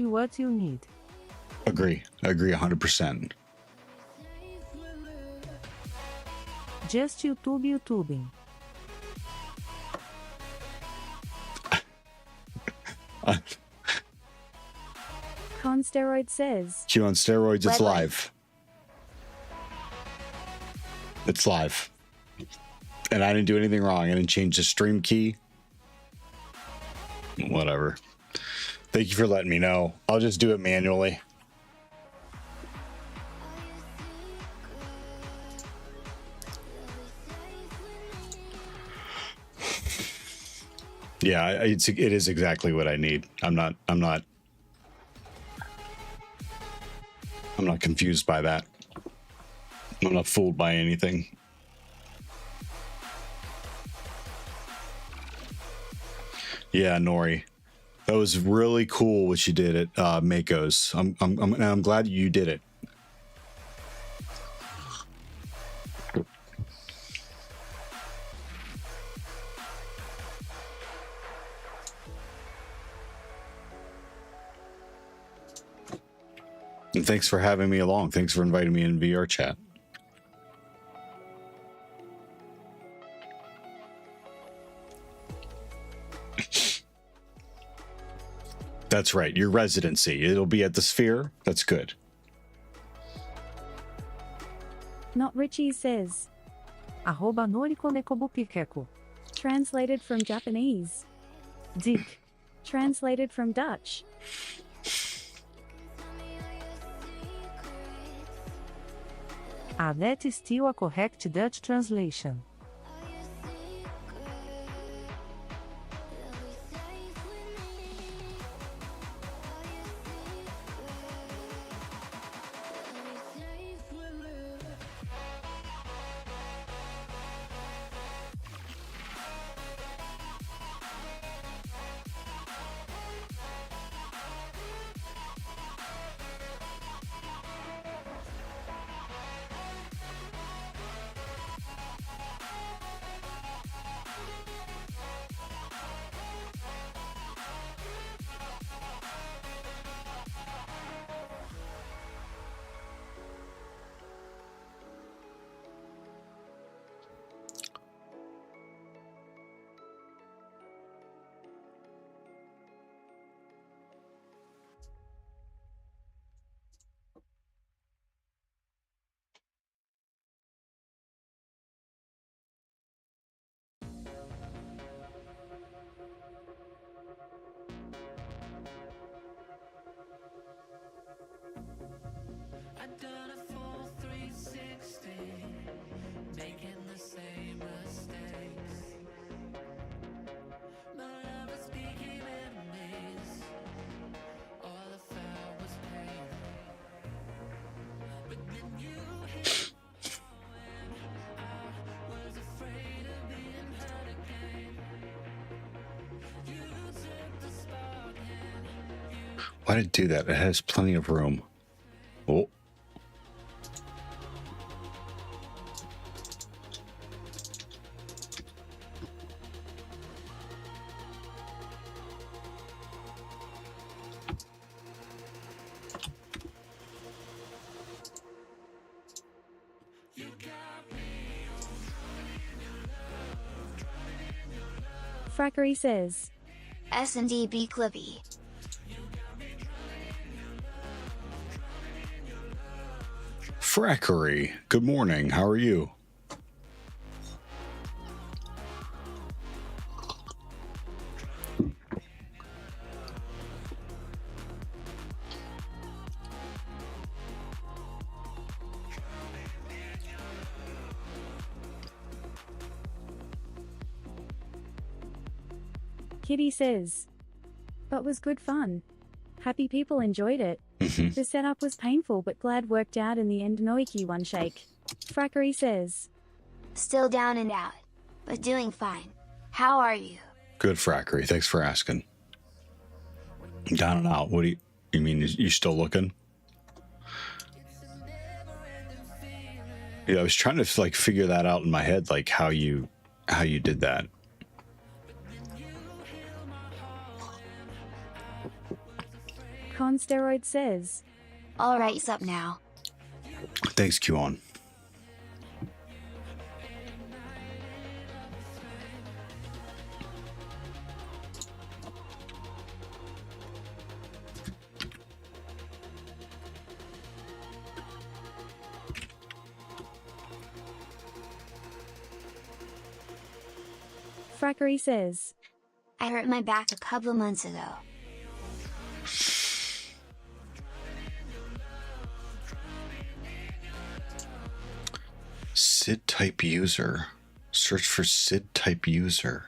what you need. Agree. I agree 100%. Just YouTubing. Consteroid says. Q on steroids, it's Wait. live. It's live. And I didn't do anything wrong. I didn't change the stream key. Whatever. Thank you for letting me know. I'll just do it manually. Yeah, it is exactly what I need. I'm not confused by that. I'm not fooled by anything. Yeah, Nori, that was really cool what you did at Mako's. I'm glad you did it. And thanks for having me along. Thanks for inviting me in VR chat. That's right. Your residency. It'll be at the Sphere. That's good. Not Richie says. @Noriko Translated from Japanese. Dick. Translated from Dutch. That is still a correct Dutch translation. Why did it do that? It has plenty of room. Oh. Frackery says. S&D be Clippy. Frackery, good morning. How are you? Kitty says. But was good fun. Happy people enjoyed it. The setup was painful but glad worked out in the end. Noiki one shake. Frackery says. Still down and out, but doing fine. How are you? Good, Frackery. Thanks for asking. Down and out. What do you mean? You still looking? Yeah, I was trying to like figure that out in my head, like how you did that. Consteroid says. Alright, sup now. Thanks, QAnon. Frackery says. I hurt my back a couple months ago. SID type user. Search for SID type user.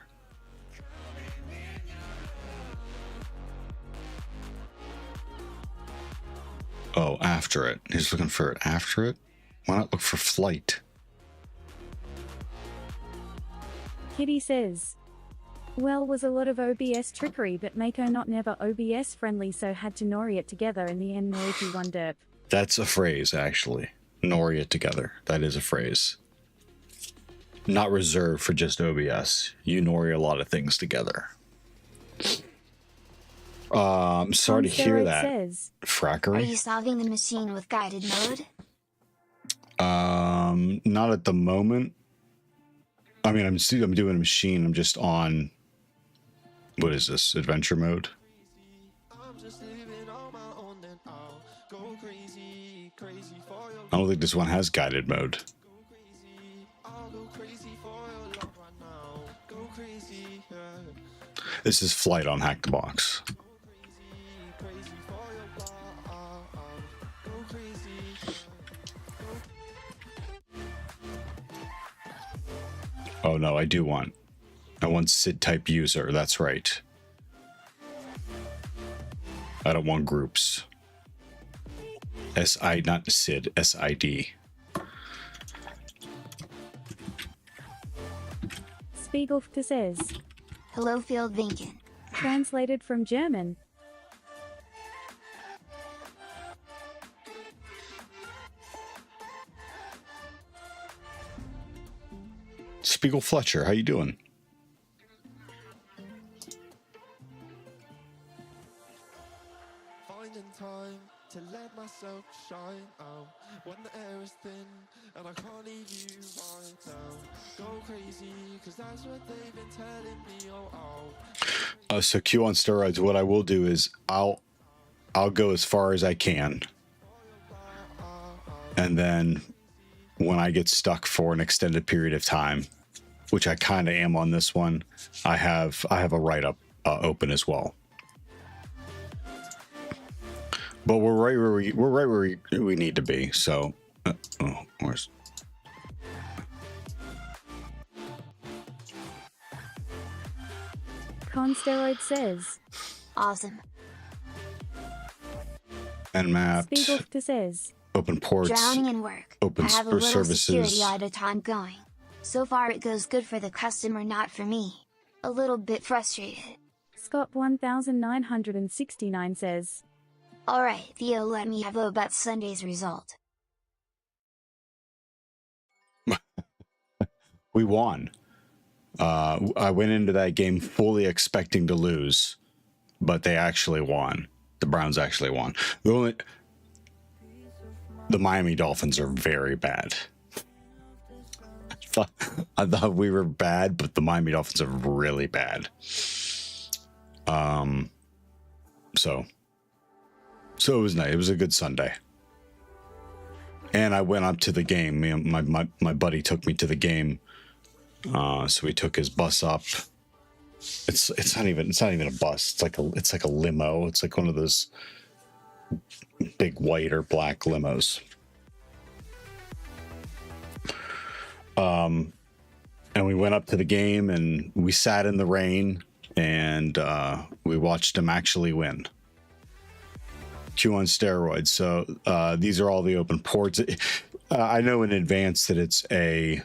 Oh, after it. He's looking for it after it? Why not look for flight? Kitty says. Well, was a lot of OBS trickery, but Mako not never OBS friendly, so had to nori it together in the end. Noiki one derp. That's a phrase, actually. Nori it together. That is a phrase. Not reserved for just OBS. You nori a lot of things together. I'm sorry to hear that. Says, Frackery. Are you solving the machine with guided mode? Not at the moment. I mean, I'm doing a machine. I'm just on. What is this? Adventure mode. I don't think this one has guided mode. This is flight on Hack the Box. Oh no, I want SID type user, that's right. I don't want groups. SI, not SID, SID. Spiegelfte says. Hello, Field Winken. Translated from German. Spiegel Fletcher, how you doing? Finding time to let myself shine out when the air is thin and I can't leave you right now. Go crazy, cause that's what they've been telling me. Oh. So Q on steroids, what I will do is I'll go as far as I can. And then when I get stuck for an extended period of time, which I kind of am on this one, I have a write-up open as well. But we're right where we need to be. So, where's? Consteroid says. Awesome. And mapped. Spiegelfte says. Open ports. Drowning in work. Open I have a little services. security audit time going. So far it goes good for the customer, not for me. A little bit frustrated. Scott 1969 says. Alright, Theo, let me have about Sunday's result. We won. I went into that game fully expecting to lose, but they actually won. The Browns actually won. The Miami Dolphins are very bad. I thought we were bad, but the Miami Dolphins are really bad. So it was nice. It was a good Sunday. And I went up to the game. My buddy took me to the game. So we took his bus up. It's not even a bus. It's like a limo. It's like one of those big white or black limos. And we went up to the game and we sat in the rain and we watched him actually win. Q on steroids. So these are all the open ports. I know in advance that it's a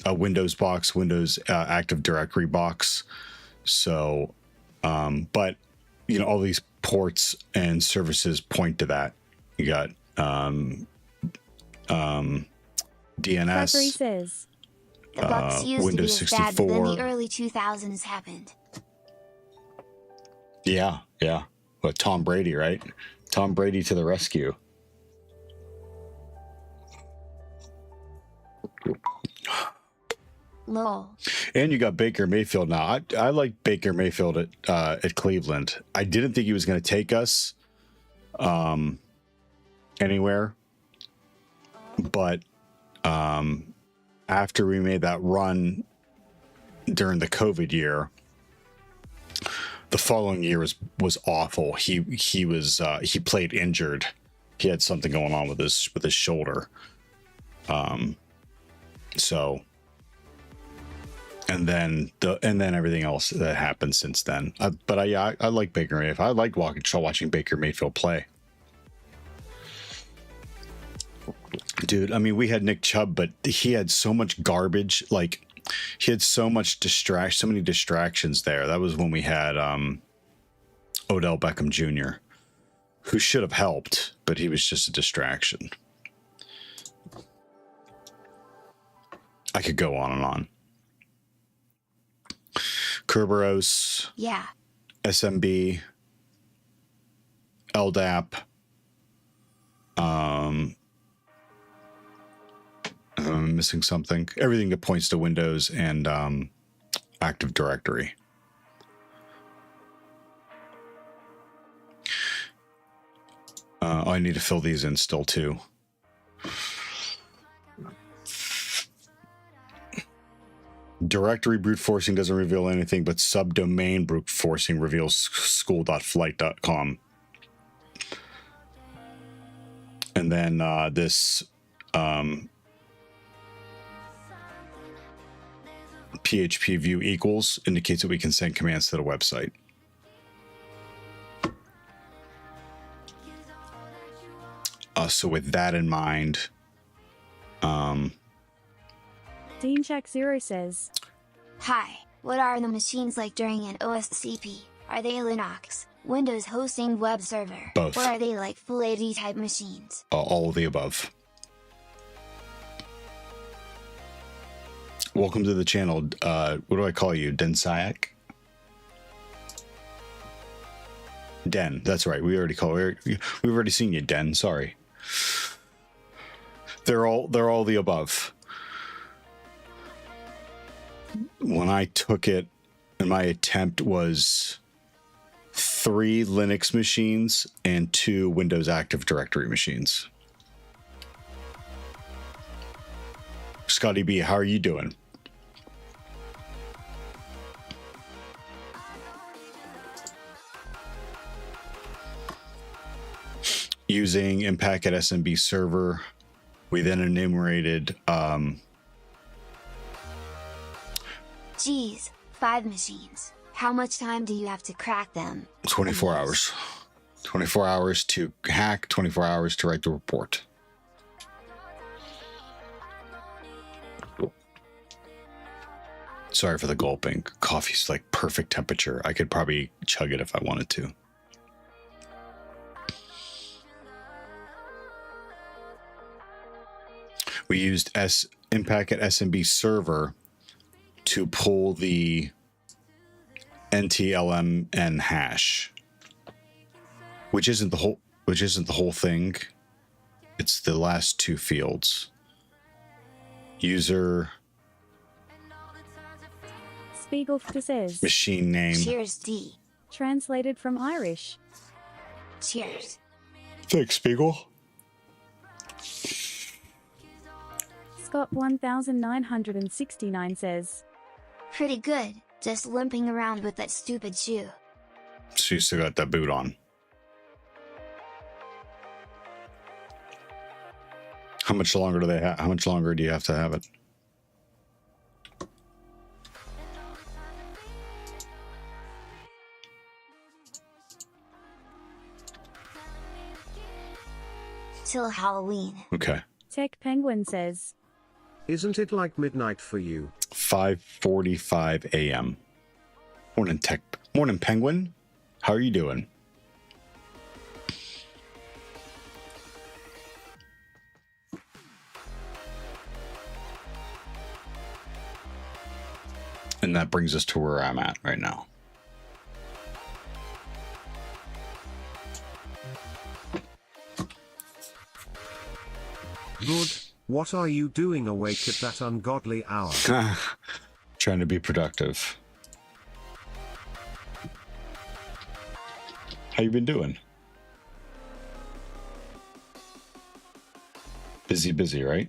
Windows box, Windows Active Directory box. So, but you know, all these ports and services point to that. You got DNS. Says. The Bucks used Windows to be as bad, but then 64. the early 2000s happened. Yeah. What, Tom Brady, right? Tom Brady to the rescue. Lol. And you got Baker Mayfield now. I like Baker Mayfield at Cleveland. I didn't think he was going to take us anywhere, but after we made that run during the COVID year, the following year was awful. He played injured. He had something going on with his shoulder. So. And then everything else that happened since then. But I like Baker Mayfield. I like watching Baker Mayfield play. Dude, I mean, we had Nick Chubb, but he had so much garbage. Like, he had so many distractions there. That was when we had Odell Beckham Jr., who should have helped, but he was just a distraction. I could go on and on. Kerberos, Yeah. SMB, LDAP, I'm missing something. Everything that points to Windows and Active Directory. I need to fill these in still too. Directory brute forcing doesn't reveal anything, but subdomain brute forcing reveals school.flight.com. And then this PHP view equals indicates that we can send commands to the website. So with that in mind, Dean Shack Zero says, Hi, what are the machines like during an OSCP? Are they Linux, Windows hosting web server? Both. Or are they like full AD type machines? all of the above. Welcome to the channel. What do I call you? Densayak? Den, that's right. We've already seen you, Den. Sorry. They're all the above. When I took it, and my attempt was 3 Linux machines and 2 Windows Active Directory machines. Scotty B, how are you doing? Using Impact at SMB server, we then enumerated Geez, 5 machines. How much time do you have to crack them? 24 hours. 24 hours to hack, 24 hours to write the report. Sorry for the gulping. Coffee's like perfect temperature. I could probably chug it if I wanted to. We used Impact at SMB server to pull the NTLMN hash, which isn't the whole thing. It's the last 2 fields. User, Spiegelfter says, machine name. Cheers, D. translated from Irish. Cheers. Thanks, Spiegel. Scott 1969 says, Pretty good, just limping around with that stupid shoe. She still got that boot on. How much longer do they have? How much longer do you have to have it? Till Halloween. Okay. Tech Penguin says, Isn't it like midnight for you? 5:45 a.m. Morning, Morning, Penguin. How are you doing? And that brings us to where I'm at right now. Good. What are you doing awake at that ungodly hour? Trying to be productive. How you been doing? Busy, right?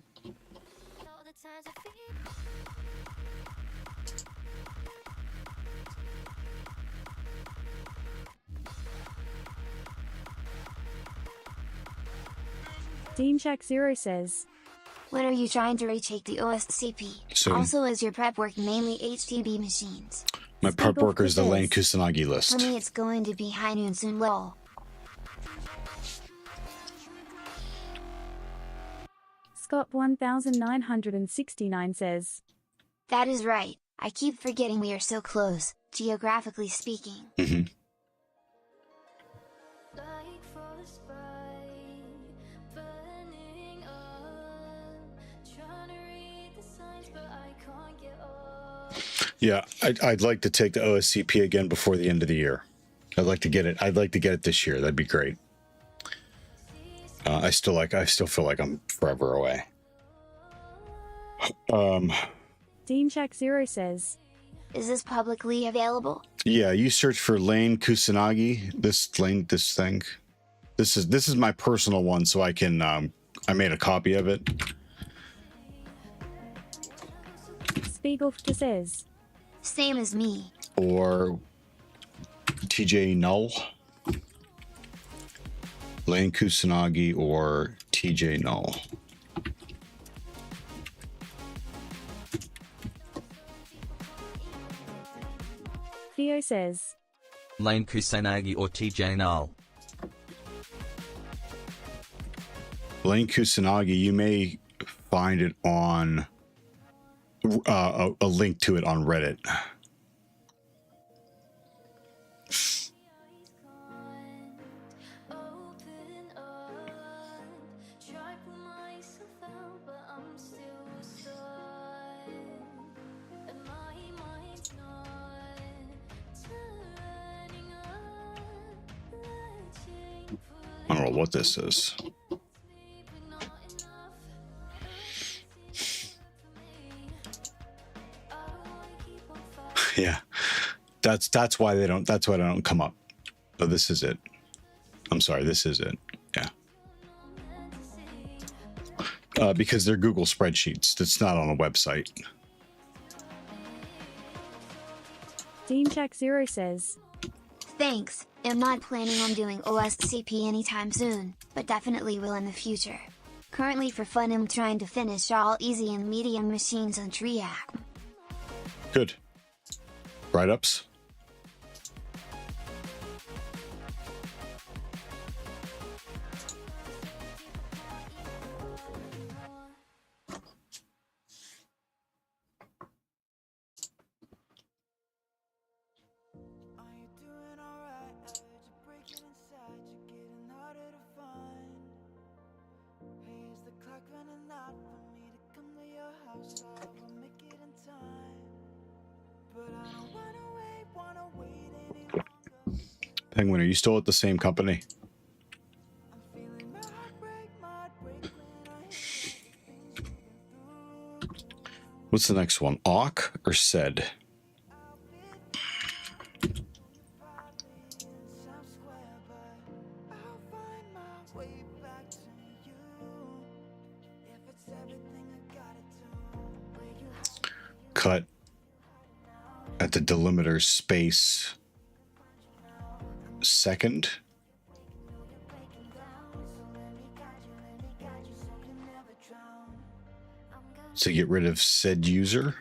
Dean Shack Zero says, When are you trying to retake the OSCP? Soon. Also, is your prep work mainly HTB machines? My Speak prep off worker is the the Lane fizz. Kusanagi For list. me, it's going to be high noon soon lol. Scott 1969 says, That is right, I keep forgetting we are so close, geographically speaking. Mhm. Yeah, I'd like to take the OSCP again before the end of the year. I'd like to get it this year. That'd be great. I still feel like I'm forever away. Dean Shack Zero says, Is this publicly available? Yeah, you search for Lane Kusanagi. This thing. This is my personal one, so I can. I made a copy of it. Spiegelfter says, Same as me. Or TJ Null. Lane Kusanagi or TJ Null. Theo says, Lane Kusanagi or TJ Null. Lane Kusanagi, you may find it on a link to it on Reddit. I don't know what this is. Yeah, that's why they don't come up. Oh, this is it. I'm sorry, this is it. Yeah. Because they're Google spreadsheets. It's not on a website. Dean Shack Zero says, Thanks, I'm not planning on doing OSCP anytime soon, but definitely will in the future. Currently for fun I'm trying to finish all easy and medium machines on Triac. Good. Write-ups. Penguin, are you still at the same company? What's the next one? Awk or Sed? Cut at the delimiter space second. To get rid of said user.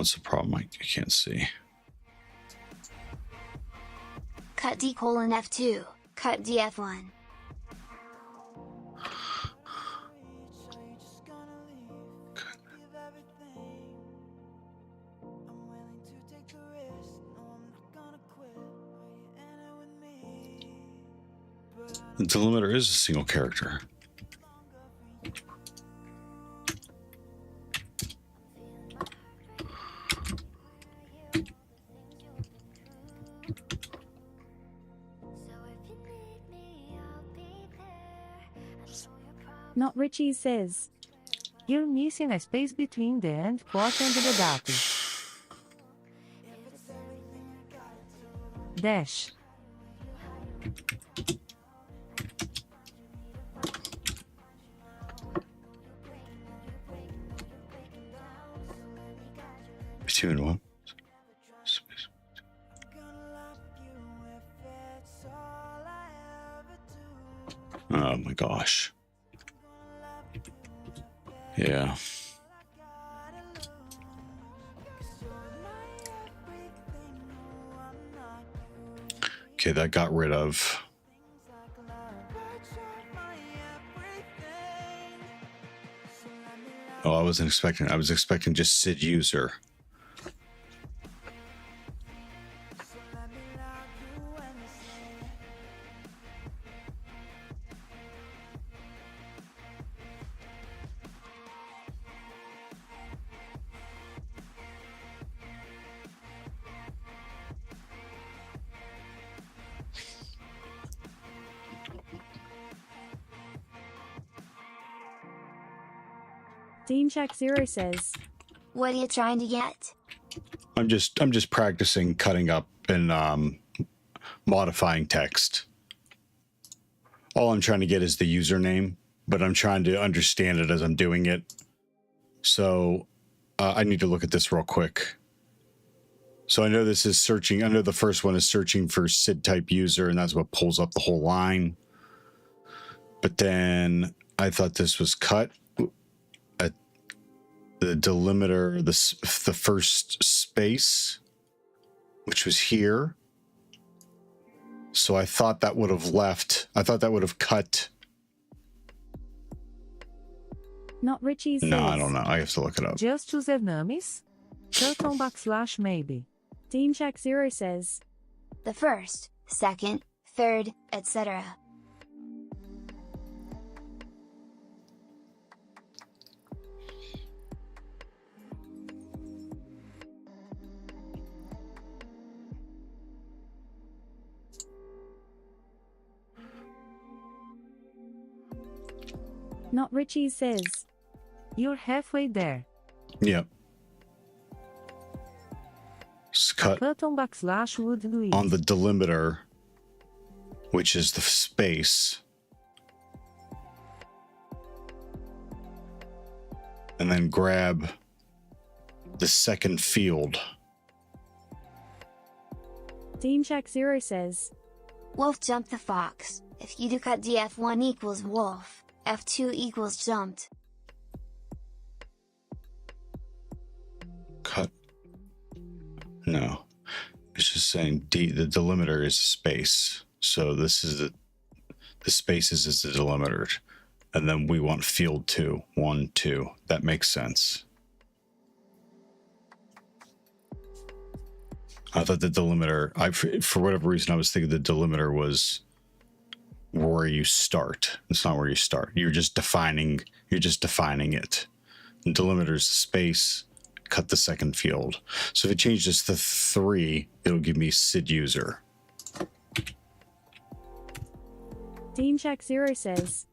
What's the problem? I can't see. Cut D:(F2), cut DF1. The delimiter is a single character. Not Richie says. You're missing a space between the end quote and the datum. Dash. Between what? Oh my gosh. Yeah. Okay, that got rid of. Oh, I wasn't expecting. I was expecting just SID user. DeanShack0 says. What are you trying to get? I'm just practicing cutting up and modifying text. All I'm trying to get is the username, but I'm trying to understand it as I'm doing it. So I need to look at this real quick. So I know this is searching. I know the first one is searching for SID type user, and that's what pulls up the whole line. But then I thought this was cut. The delimiter, the first space, which was here. So I thought that would have left. I thought that would have cut. Not Richie says. No, I don't know. I have to look it up. Just usernames? Curtain / maybe. DeanShack0 says. The first, second, third, etc. Not Richie says. You're halfway there. Yep. It's cut Curtain / would Louise. on the delimiter, which is the space. And then grab the second field. DeanShack0 says. Wolf jumped the fox. If you do cut DF1 equals wolf, F2 equals jumped. Cut. No. It's just saying the delimiter is space. So this is the spaces is the delimiter. And then we want field 2. 1, 2. That makes sense. I thought the delimiter, for whatever reason, I was thinking the delimiter was where you start. It's not where you start. You're just defining it. And delimiter is space, cut the second field. So if it changes to 3, it'll give me SID user. DeanShack0 says.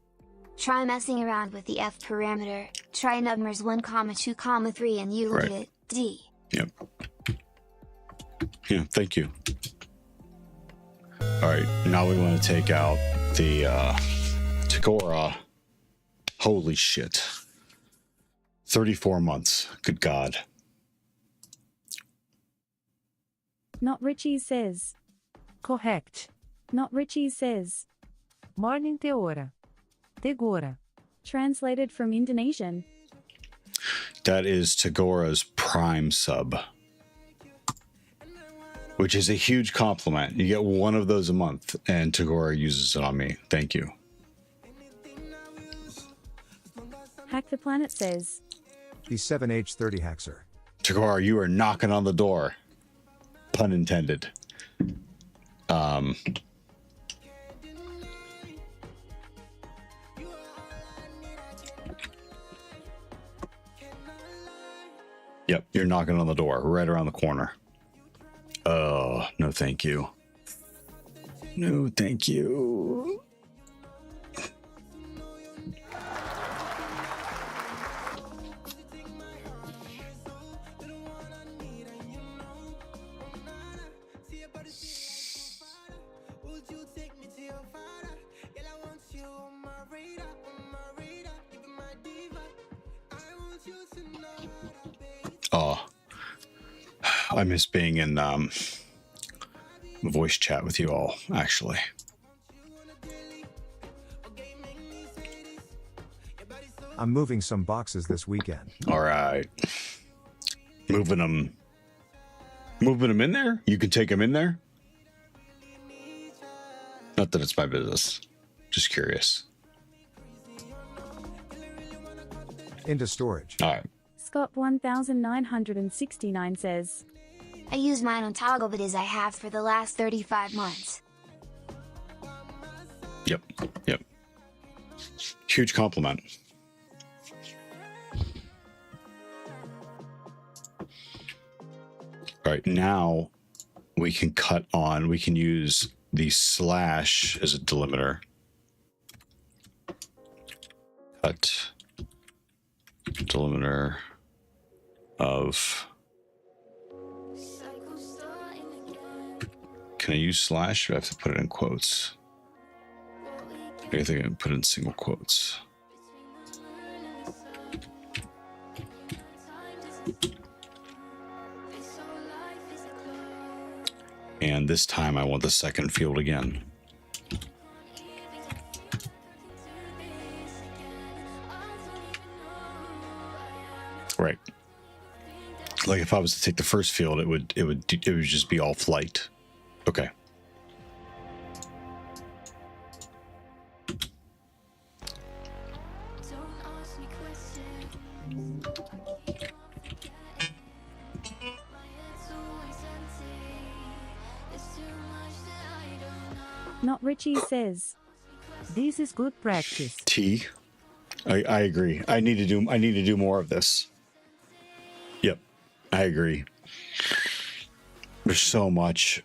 Try messing around with the F parameter. Try numbers 1, 2, 3 and you will Right. get D. Yep. Yeah, thank you. All right, now we want to take out the Tagora. Holy shit. 34 months. Good God. Not Richie says. Correct. Not Richie says. Morning Teora. Tegora. Translated from Indonesian. That is Tagora's Prime sub, which is a huge compliment. You get one of those a month, and Tagora uses it on me. Thank you. Hack the Planet says, The 7H30 Haxer. Tagora, you are knocking on the door. Pun intended. Yep, you're knocking on the door right around the corner. Oh, no thank you. No thank you. Oh, I miss being in voice chat with you all, actually. I'm moving some boxes this weekend. All right. Moving them in there? You can take them in there? Not that it's my business. Just curious. Into storage. All right. Scott 1969 says, I use mine on Toggle Bit as I have for the last 35 months. Yep. Huge compliment. All right, now we can we can use the slash as a delimiter. Cut delimiter of. Can I use slash or do I have to put it in quotes? I think I can put it in single quotes. And this time I want the second field again. Right. Like if I was to take the first field, it would just be all flight. Okay. Not Richie says, This is good practice. T. I agree. I need to do more of this. Yep. I agree. There's so much.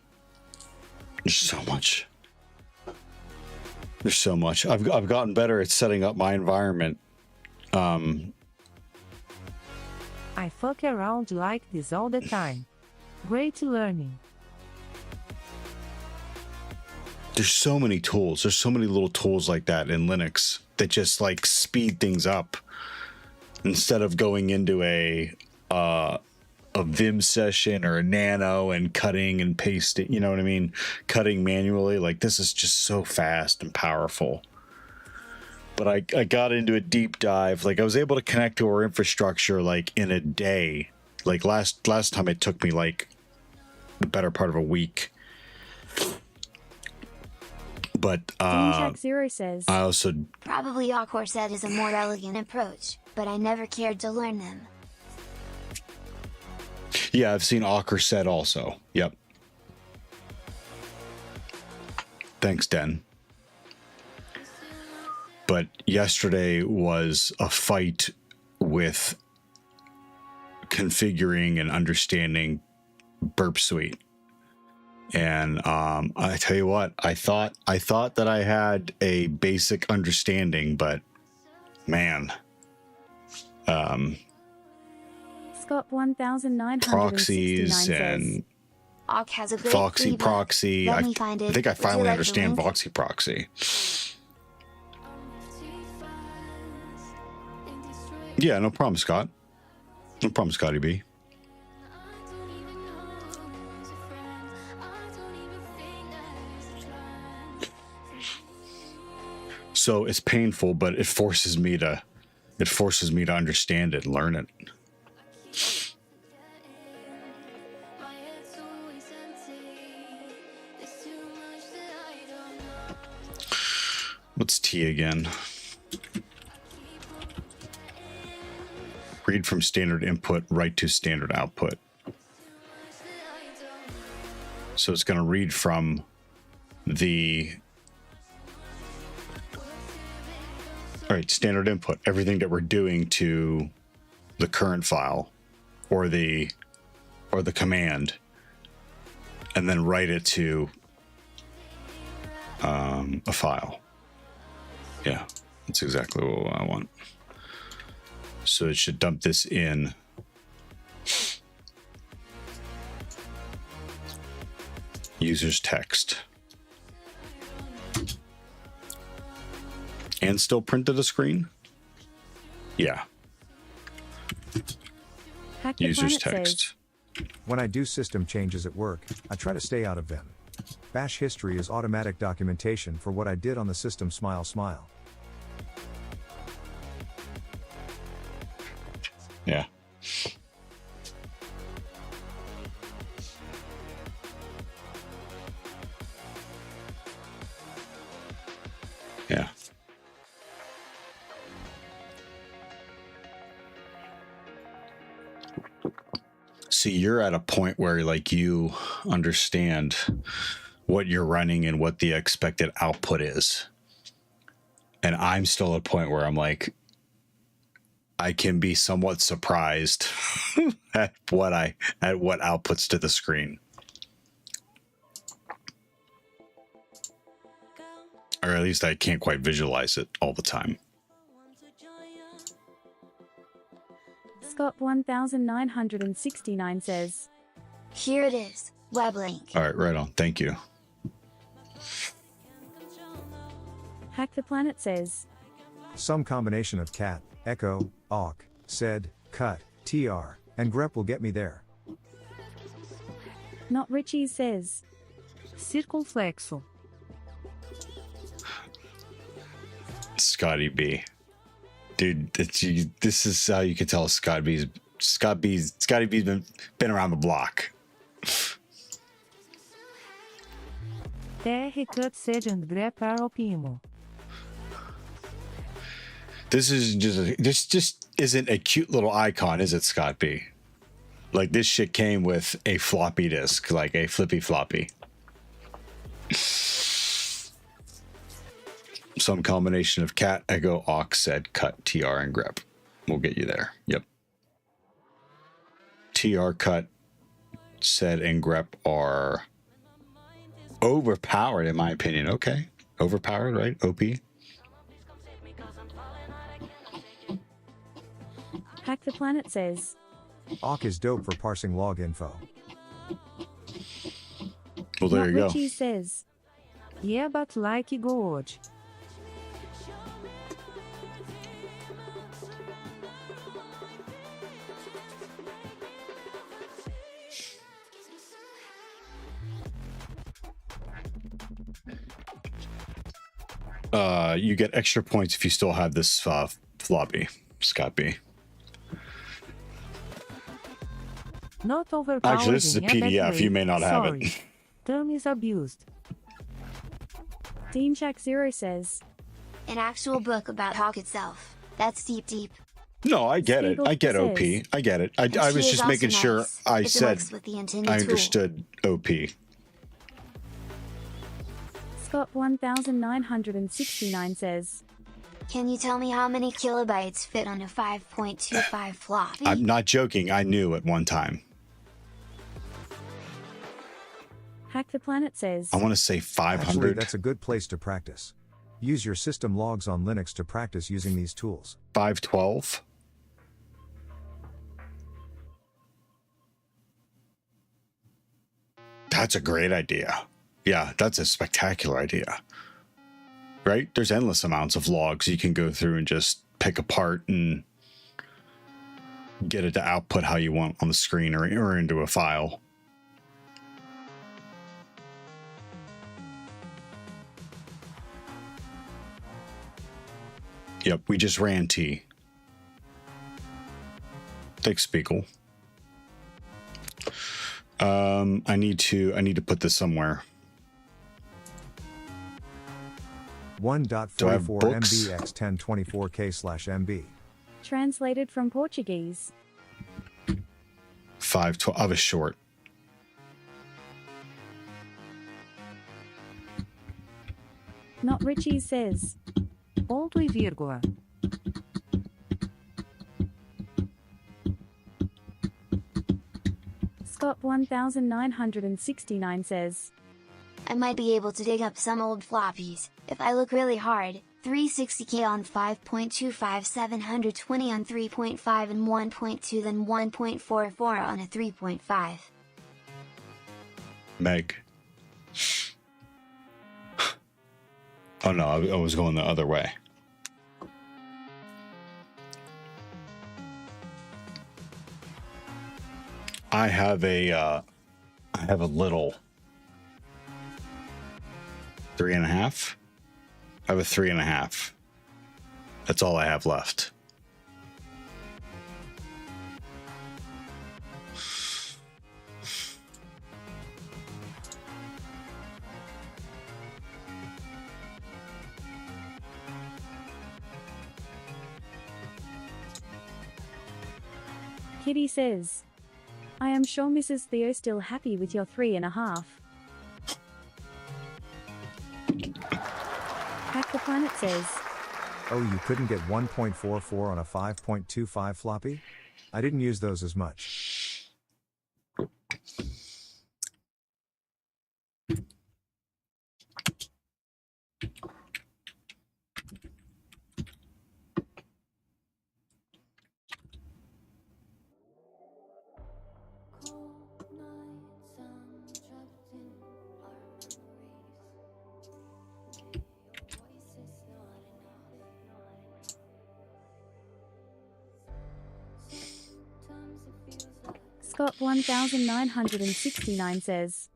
I've gotten better at setting up my environment. I fuck around like this all the time. Great learning. There's so many tools. There's so many little tools like that in Linux that just like speed things up. Instead of going into a Vim session or a nano and cutting and pasting, you know what I mean? Cutting manually, like this is just so fast and powerful. But I got into a deep dive. Like I was able to connect to our infrastructure like in a day. Like last time it took me like the better part of a week. But Jack Zero says, I also Probably Awkward Set is a more elegant approach, but I never cared to learn them. Yeah, I've seen Awkward Set also. Yep. Thanks, Den. But yesterday was a fight with configuring and understanding Burp Suite. And I tell you what, I thought that I had a basic understanding, but man, Scott 1969 proxies says, and Awk has a great Voxy freebie. proxy. Let I me find it. think I Would you finally like the understand link? Voxy proxy. Yeah, no problem, Scott. No problem, Scotty B. So it's painful, but it forces me to understand it and learn it. What's T again? Read from standard input, write to standard output. So it's going to read from the... All right, standard input, everything that we're doing to the current file or the command, and then write it to a file. Yeah, that's exactly what I want. So it should dump this in user's text. And still print to the screen? Yeah. Hack the User's Planet text. says, When I do system changes at work, I try to stay out of them. Bash history is automatic documentation for what I did on the system. Smile smile. Yeah. Yeah. See, you're at a point where like you understand what you're running and what the expected output is. And I'm still at a point where I'm like, I can be somewhat surprised at what outputs to the screen. Or at least I can't quite visualize it all the time. Scott 1969 says, Here it is, web link. All right, right on. Thank you. Hack the Planet says, Some combination of cat, echo, awk, said, cut, tr, and grep will get me there. Not Richie says, Circunflexo. Scotty B. Dude, this is how you can tell Scotty B's been around the block. TR cut sed and grep are opimo. This just isn't a cute little icon, is it, Scott B? Like, this shit came with a floppy disk, like a flippy floppy. Some combination of cat, echo, awk, said, cut, tr, and grep. We'll get you there. Yep. Tr, cut, said, and grep are overpowered, in my opinion. Okay. Overpowered, right? OP. Hack the Planet says, Awk is dope for parsing log info. Well, there Not you go. Richie says, Yeah, but like Gorge. You get extra points if you still have this floppy, Scott B. Not overpowered. Actually, this is a in bad PDF. way. You may not have Sorry. it. Term is abused. Dean Shack Zero says, An actual book about Hawk itself. That's deep. No, I get it. I get OP. Says- I get it. I And was she is just also making sure nice, I if it said works with the intended I tool. understood OP. Scott 1969 says, Can you tell me how many kilobytes fit on a 5.25 floppy? I'm not joking. I knew at one time. Hack the Planet says, I want to say Actually, 500. that's a good place to practice. Use your system logs on Linux to practice using these tools. 512. That's a great idea. Yeah, that's a spectacular idea. Right? There's endless amounts of logs you can go through and just pick apart and get it to output how you want on the screen or into a file. Yep, we just ran T. Thanks, Spiegel. I need to put this somewhere. 1.44 books? MB x 1024K/MB. Translated from Portuguese. 512. I was short. Not Richie says. Ponto e vírgula. Scott 1969 says. I might be able to dig up some old floppies, if I look really hard. 360K on 5.25, 720 on 3.5 and 1.2, then 1.44 on a 3.5. Meg. Oh no, I was going the other way. I have a little 3.5. I have a 3.5. That's all I have left. Kitty says. I am sure Mrs. Theo still happy with your 3.5. Hack the Planet says. Oh, you couldn't get 1.44 on a 5.25 floppy? I didn't use those as much. Scott 1969 says.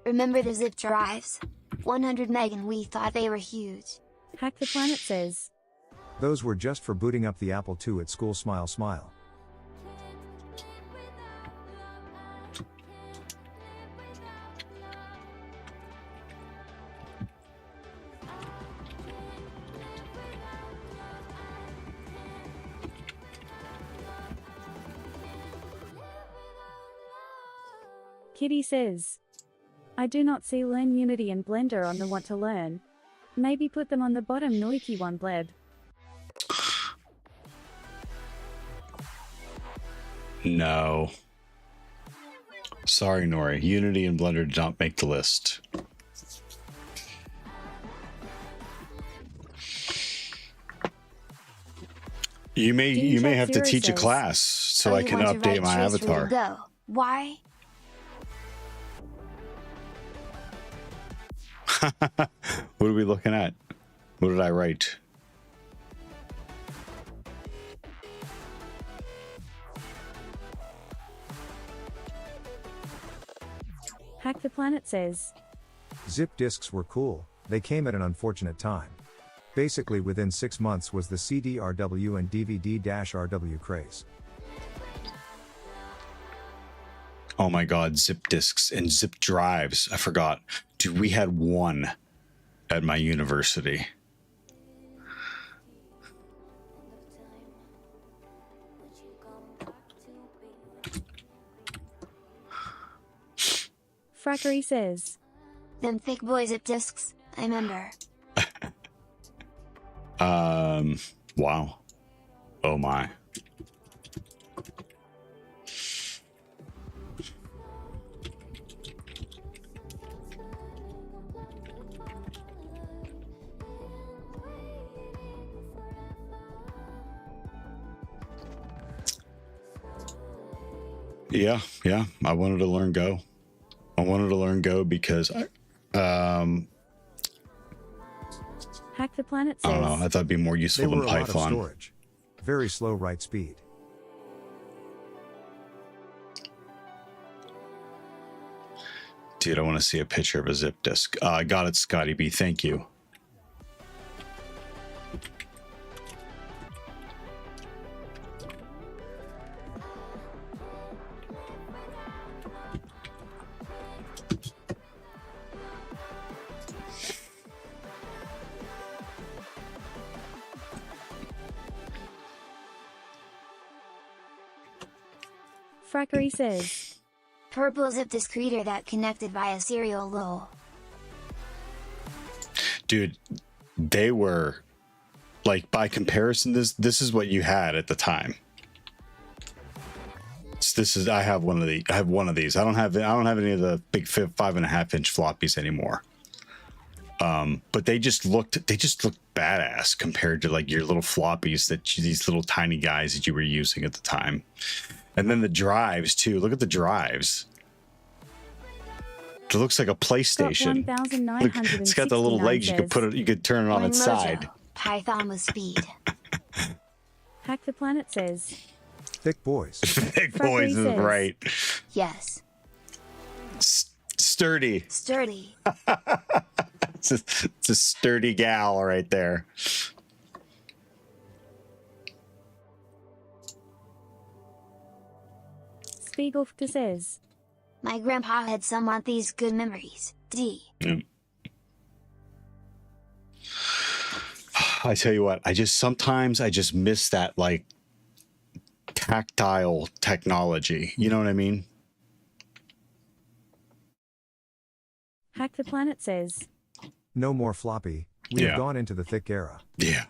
Remember the zip drives? 100 meg and we thought they were huge. Hack the Planet says. Those were just for booting up the Apple II at school. Smile smile. Kitty says. I do not see Learn Unity and Blender on the want to learn. Maybe put them on the bottom Noiki one bled. No. Sorry, Nori. Unity and Blender did not make the list. You may have to teach a class so I can update my avatar. Go. Why? What are we looking at? What did I write? Hack the Planet says. Zip disks were cool, they came at an unfortunate time. Basically within 6 months was the CD-RW and DVD-RW craze. Oh my god, zip disks and zip drives. I forgot. Dude, we had one at my university. Frackery says. Them thick boy zip disks, I remember. Wow. Oh my. Yeah. I wanted to learn Go. I wanted to learn Go because Hack the Planet says. I don't know. I thought it'd be more useful They than were a lot of Python. storage. Very slow write speed. Dude, I want to see a picture of a zip disk. I got it, Scotty B. Thank you. Frackery says. Purple zip disk reader that connected via serial lol. Dude, they were like, by comparison, this is what you had at the time. This is I have one of these. I don't have any of the big 5.5-inch floppies anymore. But they just looked badass compared to like your little floppies these little tiny guys that you were using at the time. And then the drives too. Look at the drives. It looks like a PlayStation. Look, it's got the little legs. You could turn it on its side. Python with speed. Hack the Planet says. Thick boys. Thick boys is right. Yes. Sturdy. Sturdy. It's a sturdy gal right there. Spiegelfter says. My grandpa had some of these good memories. D. I tell you what, sometimes I just miss that like tactile technology. You know what I mean? Hack the Planet says. No more floppy. We have gone into the thick era. Yeah.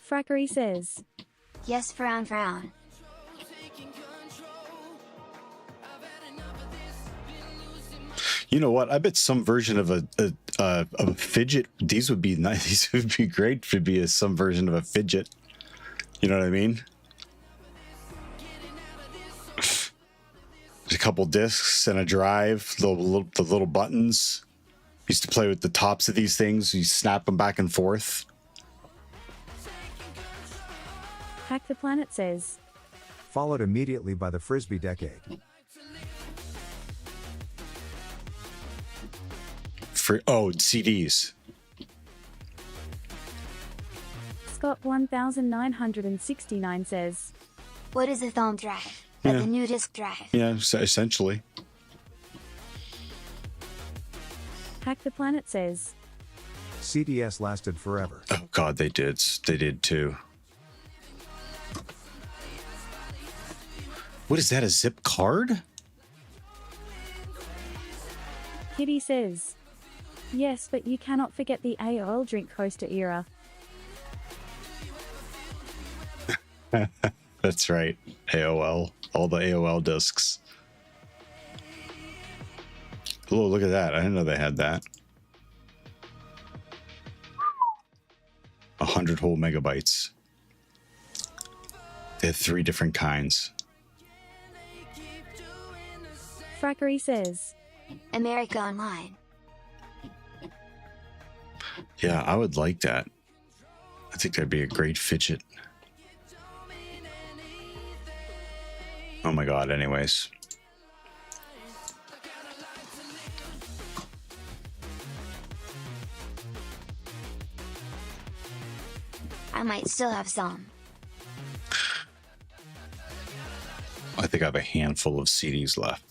Frackery says. Yes, frown frown. You know what? I bet some version of a fidget. These would be nice. These would be great to be some version of a fidget. You know what I mean? There's a couple discs and a drive. The little buttons. Used to play with the tops of these things. You snap them back and forth. Hack the Planet says. Followed immediately by the Frisbee decade. CDs. Scott 1969 says. What is a thumb drive? But the new disk drive. Yeah, essentially. Hack the Planet says. CDs lasted forever. Oh God, they did. They did too. What is that? A zip card? Kitty says. Yes, but you cannot forget the AOL drink coaster era. That's right. AOL. All the AOL discs. Oh, look at that. I didn't know they had that. 100 whole megabytes. They had 3 different kinds. Frackery says. America Online. Yeah, I would like that. I think that'd be a great fidget. Oh my God, anyways. I might still have some. I think I have a handful of CDs left.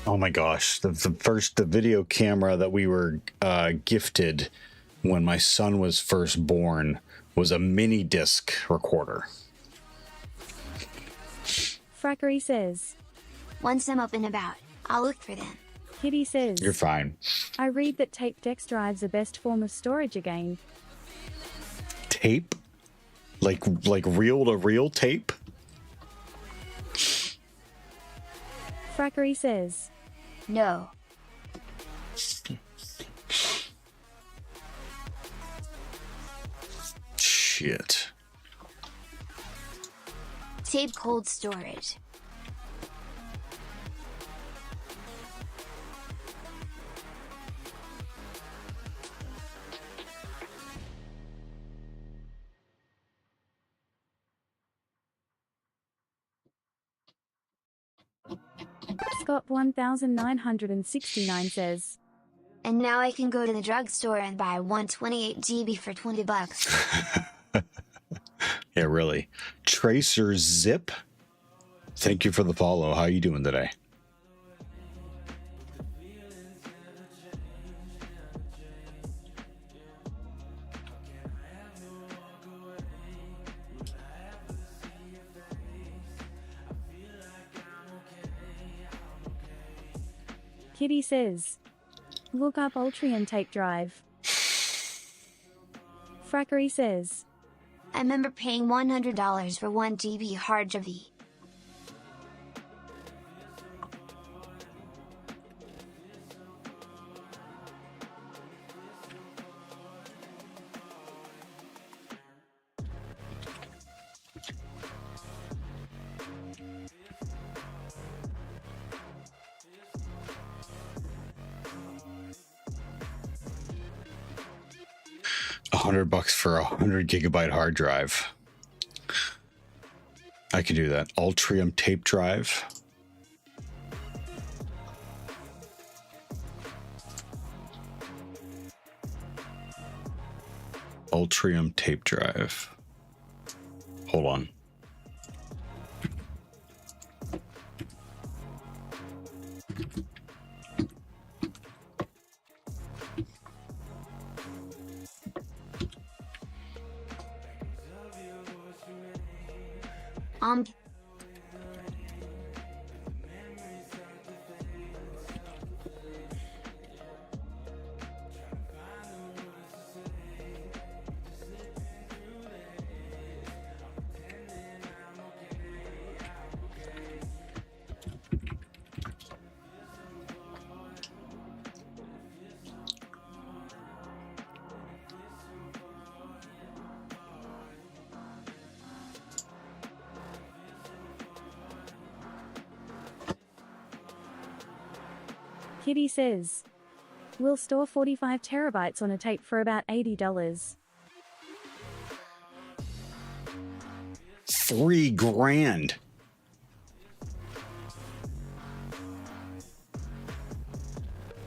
Oh my gosh, the video camera that we were gifted when my son was first born was a mini disc recorder. Frackery says. Once I'm up and about, I'll look for them. Kitty says. You're fine. I read that tape dex drives are best form of storage again. Tape? Like reel-to-reel tape? Frackery says. No. Shit. Tape cold storage. Scott 1969 says. And now I can go to the drugstore and buy 128 GB for $20. Yeah, really. Tracer Zip. Thank you for the follow. How are you doing today? Kitty says, look up Ultrium tape drive. Frackery says, I remember paying $100 for 1 GB hard drive. $100 for a 100 GB hard drive. I can do that. Ultrium tape drive. Ultrium tape drive. Hold on. Um. Kitty says, we'll store 45 terabytes on a tape for about $80. $3,000.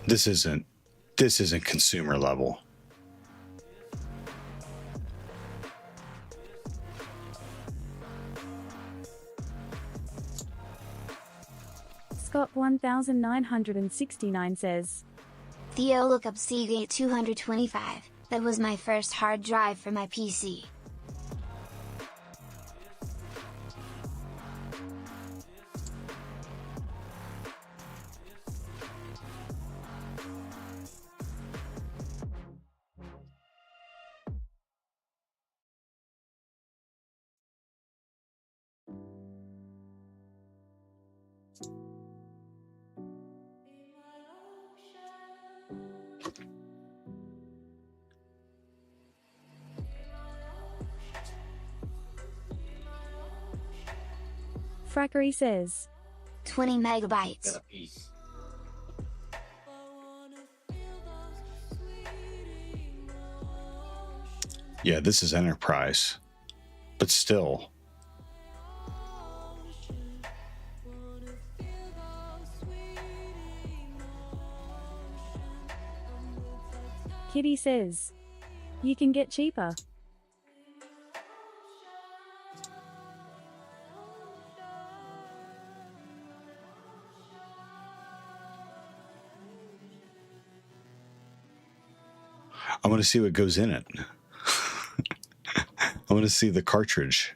This isn't consumer level. Scott 1969 says, Theo, look up Seagate 225, that was my first hard drive for my PC. Frackery says, 20 megabytes. Yeah, this is enterprise, but still. Kitty says, you can get cheaper. I want to see what goes in it. I want to see the cartridge.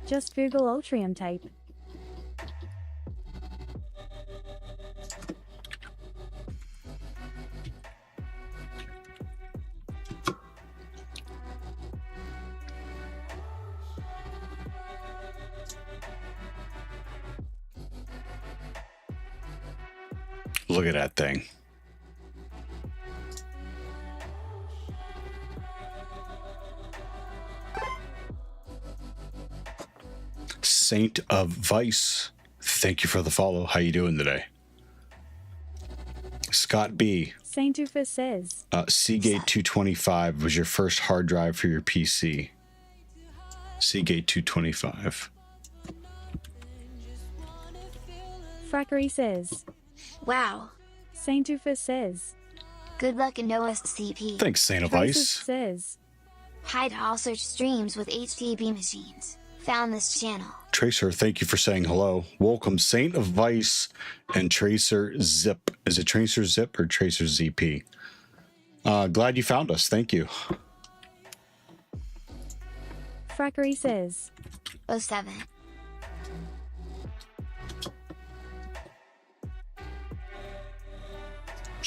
Just Google Ultrium tape. Look at that thing. Saint of Vice, thank you for the follow. How you doing today? Scott B. Saint Ufus says, Seagate 225 was your first hard drive for your PC. Seagate 225. Frackery says, Wow. Saint Ufus says, Good luck in OSCP. Thanks, Saint of Traces Vice. says, Hi to all search streams with HTTP machines. Found this channel. Tracer, thank you for saying hello. Welcome, Saint of Vice and Tracer Zip. Is it Tracer Zip or Tracer ZP? Glad you found us. Thank you. Frackery says, oh 07.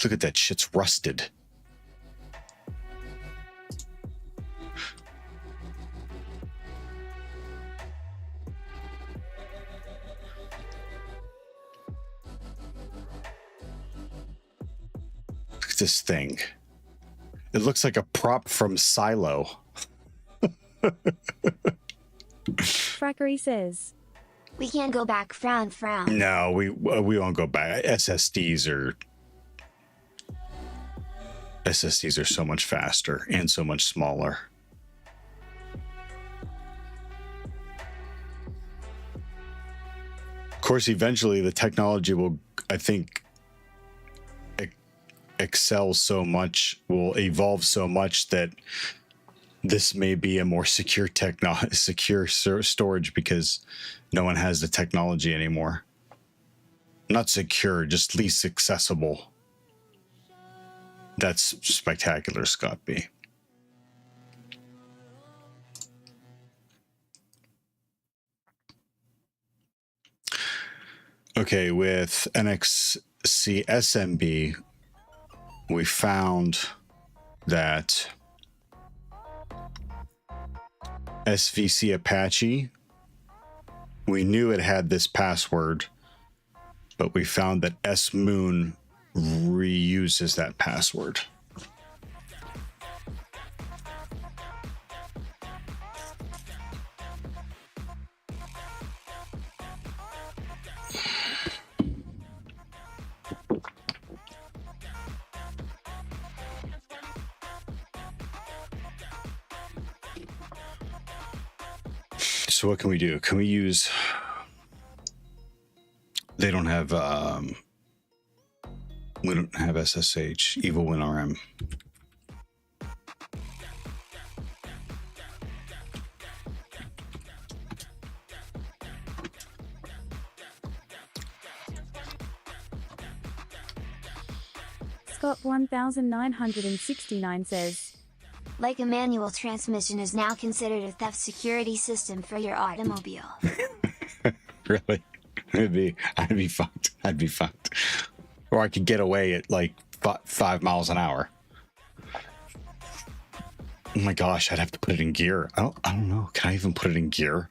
Look at that, shit's rusted. Look at this thing. It looks like a prop from Silo. Frackery says, We can't go back, frown frown. No, we won't go back. SSDs are so much faster and so much smaller. Of course, eventually the technology will, I think, excel so much, will evolve so much that this may be a more secure storage because no one has the technology anymore. Not secure, just least accessible. That's spectacular, Scott B. Okay, with NXC SMB, we found that SVC Apache, we knew it had this password, but we found that SMoon reuses that password. So what can we do? Can we use... They don't have... we don't have SSH, Evil WinRM. Scott 1969 says, Like a manual transmission is now considered a theft security system for your automobile. Really? I'd be fucked. I'd be fucked. Or I could get away at like 5 miles an hour. Oh my gosh, I'd have to put it in gear. I don't know. Can I even put it in gear?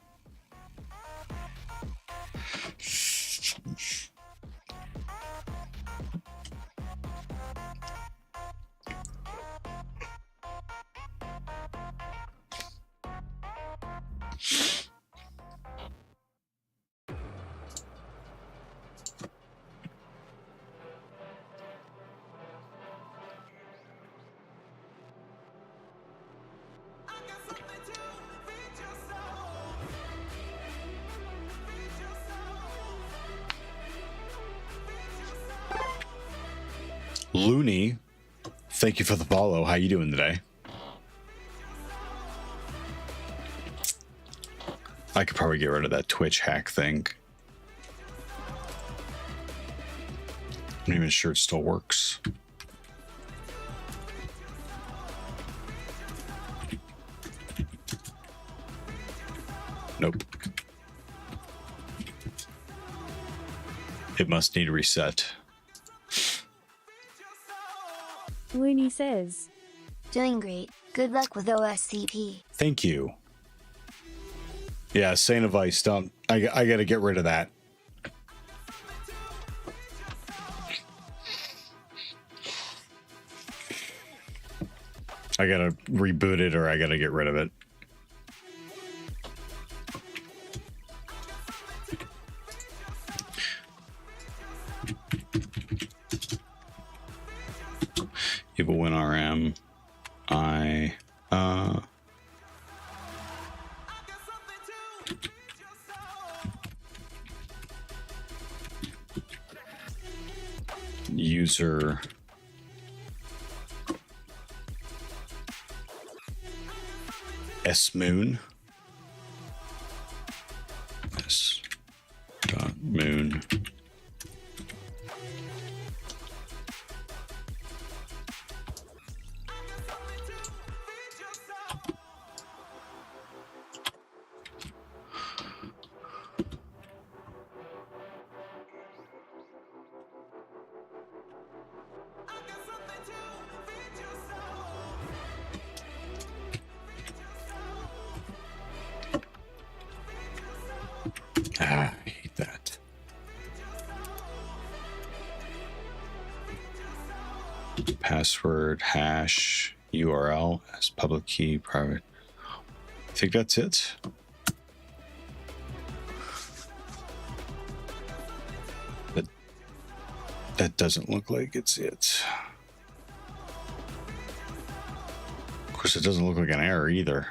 Looney, thank you for the follow. How you doing today? I could probably get rid of that Twitch hack thing. I'm not even sure it still works. Nope. It must need a reset. Looney says, Doing great. Good luck with OSCP. Thank you. Yeah, Saint of Ice, don't. I gotta get rid of that. I gotta reboot it or I gotta get rid of it. Evil WinRM. User SMoon. S.moon. I hate that. Password, hash, URL as public key, private. I think that's it. That doesn't look like it's it. Of course, it doesn't look like an error either.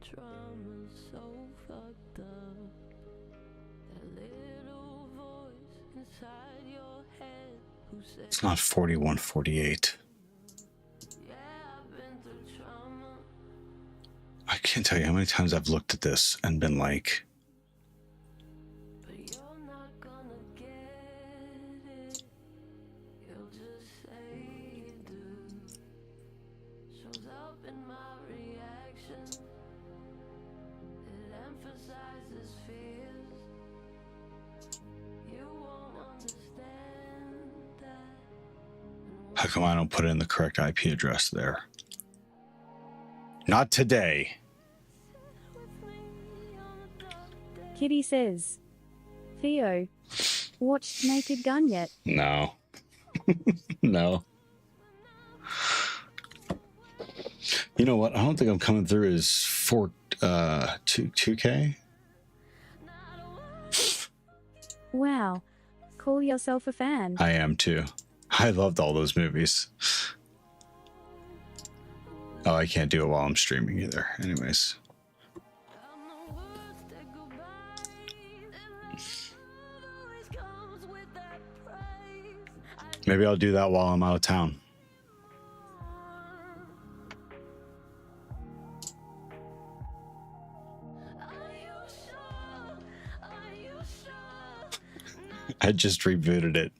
Trauma's so fucked up. That little voice inside your head who said, It's not 4148. yeah, I've been through trauma. I can't tell you how many times I've looked at this and been like, But you're not gonna get it. You'll just say you do. Shows up in my reaction. It emphasizes fears. You won't understand that. how come I don't put in the correct IP address there? Not today. Kitty says, Theo, watched Naked Gun yet? No. No. You know what? I don't think I'm coming through as 2K. Wow. Call yourself a fan. I am too. I loved all those movies. Oh, I can't do it while I'm streaming either. Anyways. Maybe I'll do that while I'm out of town. I just rebooted it.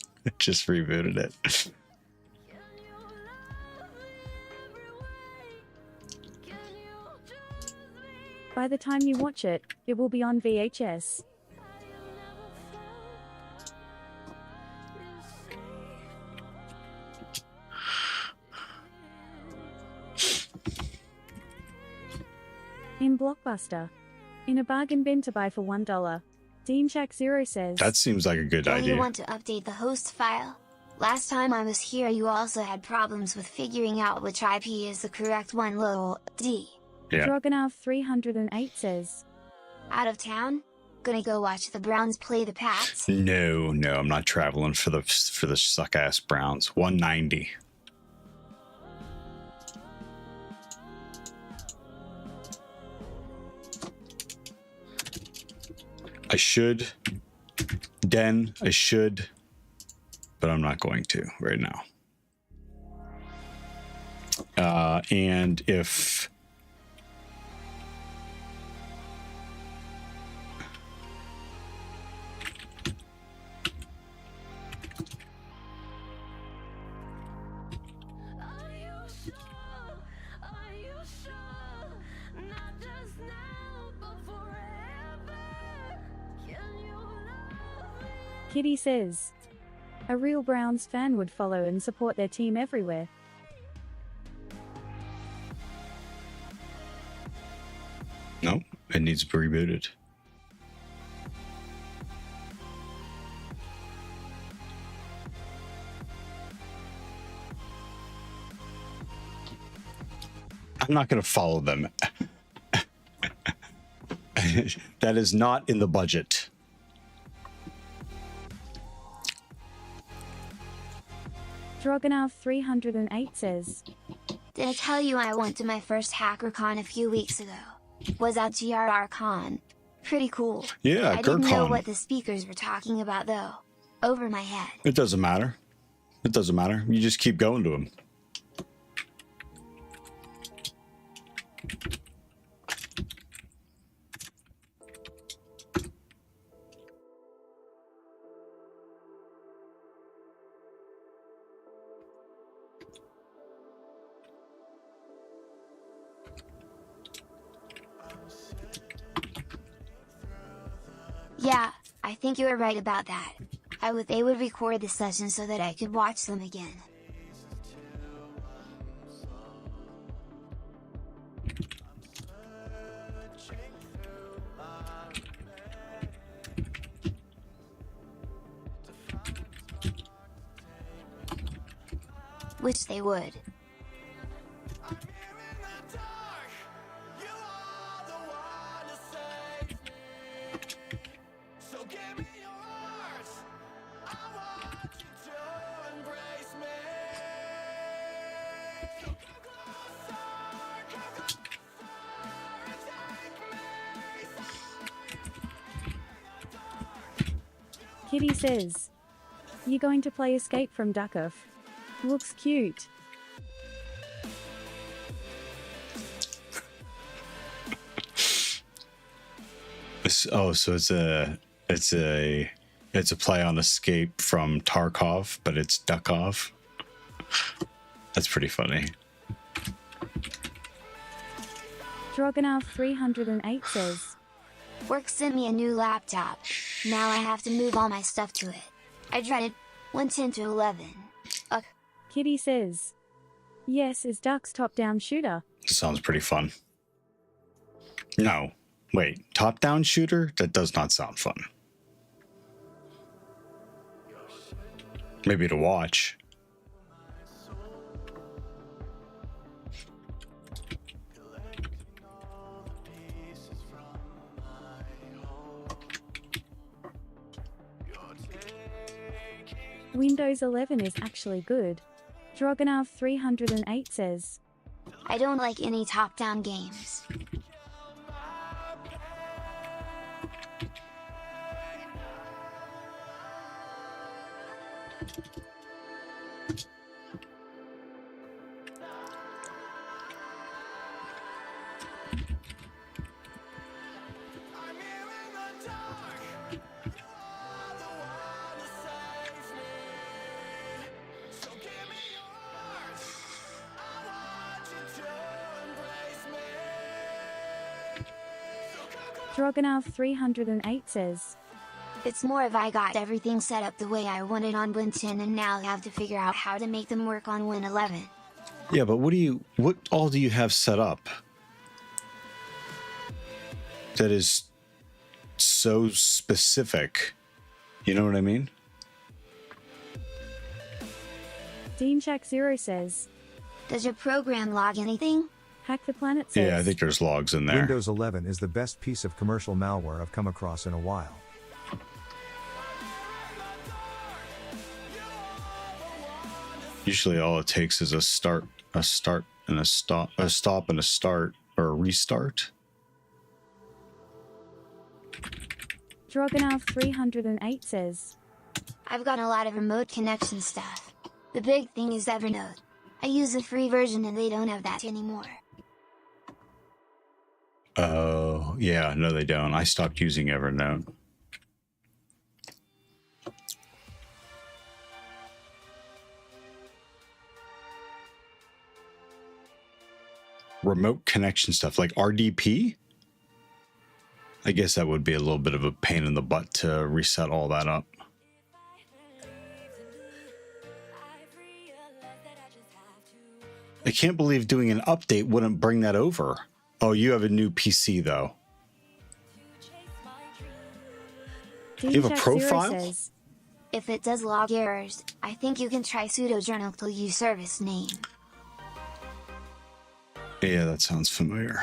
By the time you watch it, it will be on VHS. In Blockbuster. In a bargain bin to buy for $1. Dean Shack Zero says, That seems like a good Don't idea. you want to update the host file? Last time I was here you also had problems with figuring out which IP is the correct one. Lol. D. Yeah. Drogonov 308 says, Out of town? Gonna go watch the Browns play the Pats? No, I'm not traveling for the suck ass Browns. 190. I should, but I'm not going to right now. And if Kitty says, a real Browns fan would follow and support their team everywhere. no, it needs to be rebooted. I'm not going to follow them. That is not in the budget. Drogonov 308 says, Did I tell you I went to my first HackerCon a few weeks ago? Was at GRRCon. Pretty cool. Yeah, I didn't know GrrCon. what the speakers were talking about though. Over my head. It doesn't matter. It doesn't matter. You just keep going to them. Yeah, I think you were right about that. They would record the session so that I could watch them again. Which they would. Kitty says, you going to play Escape from Duckov? Looks cute. Oh, so it's a play on Escape from Tarkov, but it's Duckov. That's pretty funny. Drogonov 308 says, Work sent me a new laptop. Now I have to move all my stuff to it. I dreaded 110 to 11. Kitty says, yes, is Duck's top-down shooter. Sounds pretty fun. No. Wait, top-down shooter? That does not sound fun. Maybe to watch. Windows 11 is actually good. Drogonov 308 says, I don't like any top-down games. Drogonov 308 says, It's more of I got everything set up the way I wanted on Win 10 and now have to figure out how to make them work on Win 11. Yeah, but what all do you have set up that is so specific? You know what I mean? DeanShack0 says, Does your program log anything? Hack the Planet says, Yeah, I think there's logs in there. Windows 11 is the best piece of commercial malware I've come across in a while. Usually all it takes is a stop and a stop and a start or a restart. Drogonov 308 says, I've got a lot of remote connection stuff. The big thing is Evernote. I use the free version and they don't have that anymore. Oh, yeah, no they don't. I stopped using Evernote. Remote connection stuff like RDP? I guess that would be a little bit of a pain in the butt to reset all that up. I can't believe doing an update wouldn't bring that over. Oh, you have a new PC though. You have a profile? Says, If it does log errors, I think you can try sudo journal to use service name. Yeah, that sounds familiar.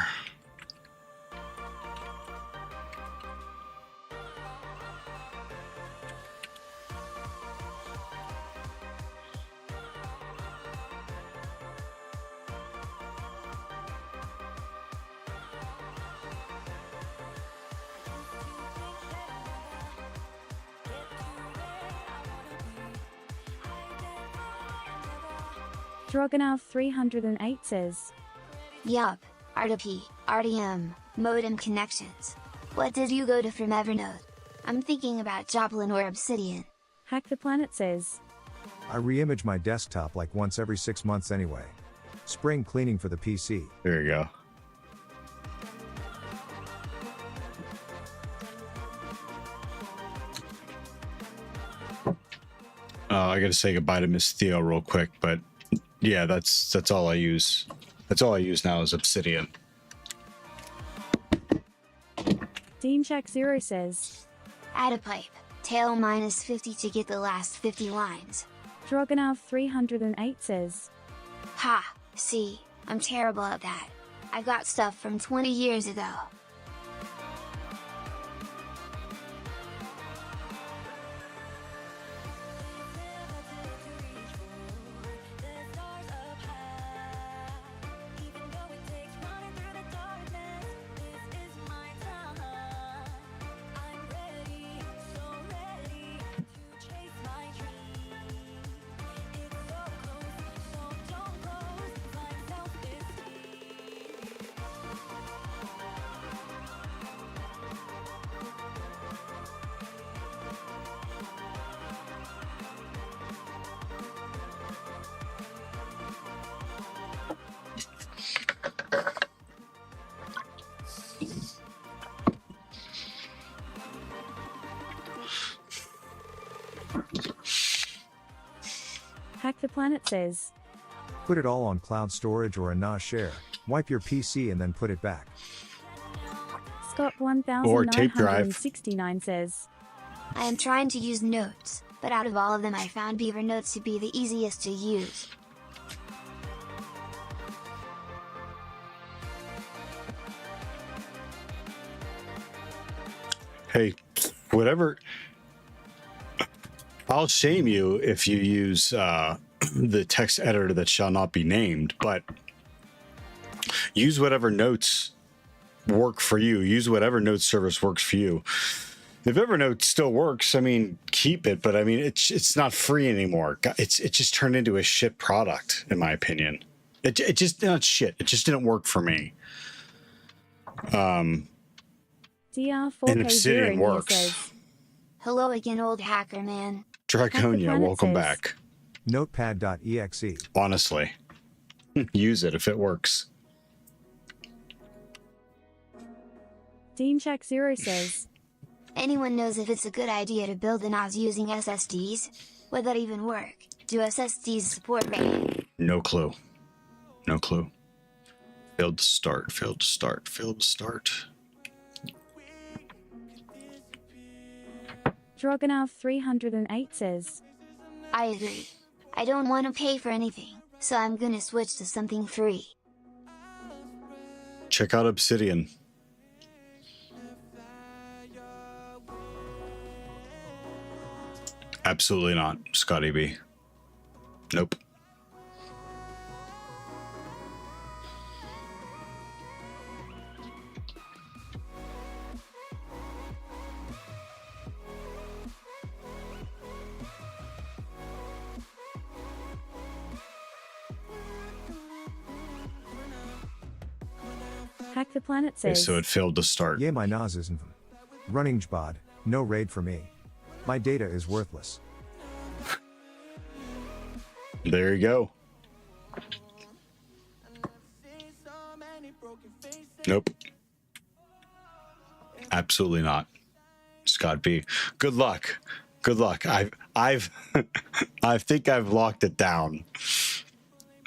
Drogonov308 says, Yup, RDP, RDM, modem connections. What did you go to from Evernote? I'm thinking about Joplin or Obsidian. Hack the Planet says, I re-image my desktop like once every 6 months anyway. Spring cleaning for the PC. There you go. I got to say goodbye to Miss Theo real quick, but yeah, that's all I use. That's all I use now is Obsidian. DeanShack0 says, Add a pipe, tail minus 50 to get the last 50 lines. Drogonov308 says, Ha, see, I'm terrible at that. I got stuff from 20 years ago. Hack the Planet says, Put it all on cloud storage or a NAS share. Wipe your PC and then put it back. Or tape drive. Scott1969 says, I am trying to use Notes, but out of all of them I found Beaver Notes to be the easiest to use. Hey, whatever. I'll shame you if you use the text editor that shall not be named, but use whatever notes work for you. Use whatever note service works for you. If Evernote still works, I mean, keep it, but I mean, it's not free anymore. It just turned into a shit product, in my opinion. It just not shit. It just didn't work for me. DR4K0 And Obsidian works. says, Hello again, old hacker man. Draconia, Planet welcome says- back. Notepad.exe. Honestly, use it if it works. DeanShack0 says, Anyone knows if it's a good idea to build a NAS using SSDs? Would that even work? Do SSDs support RAID? No clue. No clue. Failed to start. Failed to start. Failed to start. Drogonov308 says, I agree. I don't want to pay for anything, so I'm gonna switch to something free. Check out Obsidian. Absolutely not, Scotty B. Nope. Hack the Planet Okay, says, so it failed to start. Yeah, my NAS isn't running JBOD. No RAID for me. My data is worthless. There you go. Nope. Absolutely not. Scott B. Good luck. Good luck. I think I've locked it down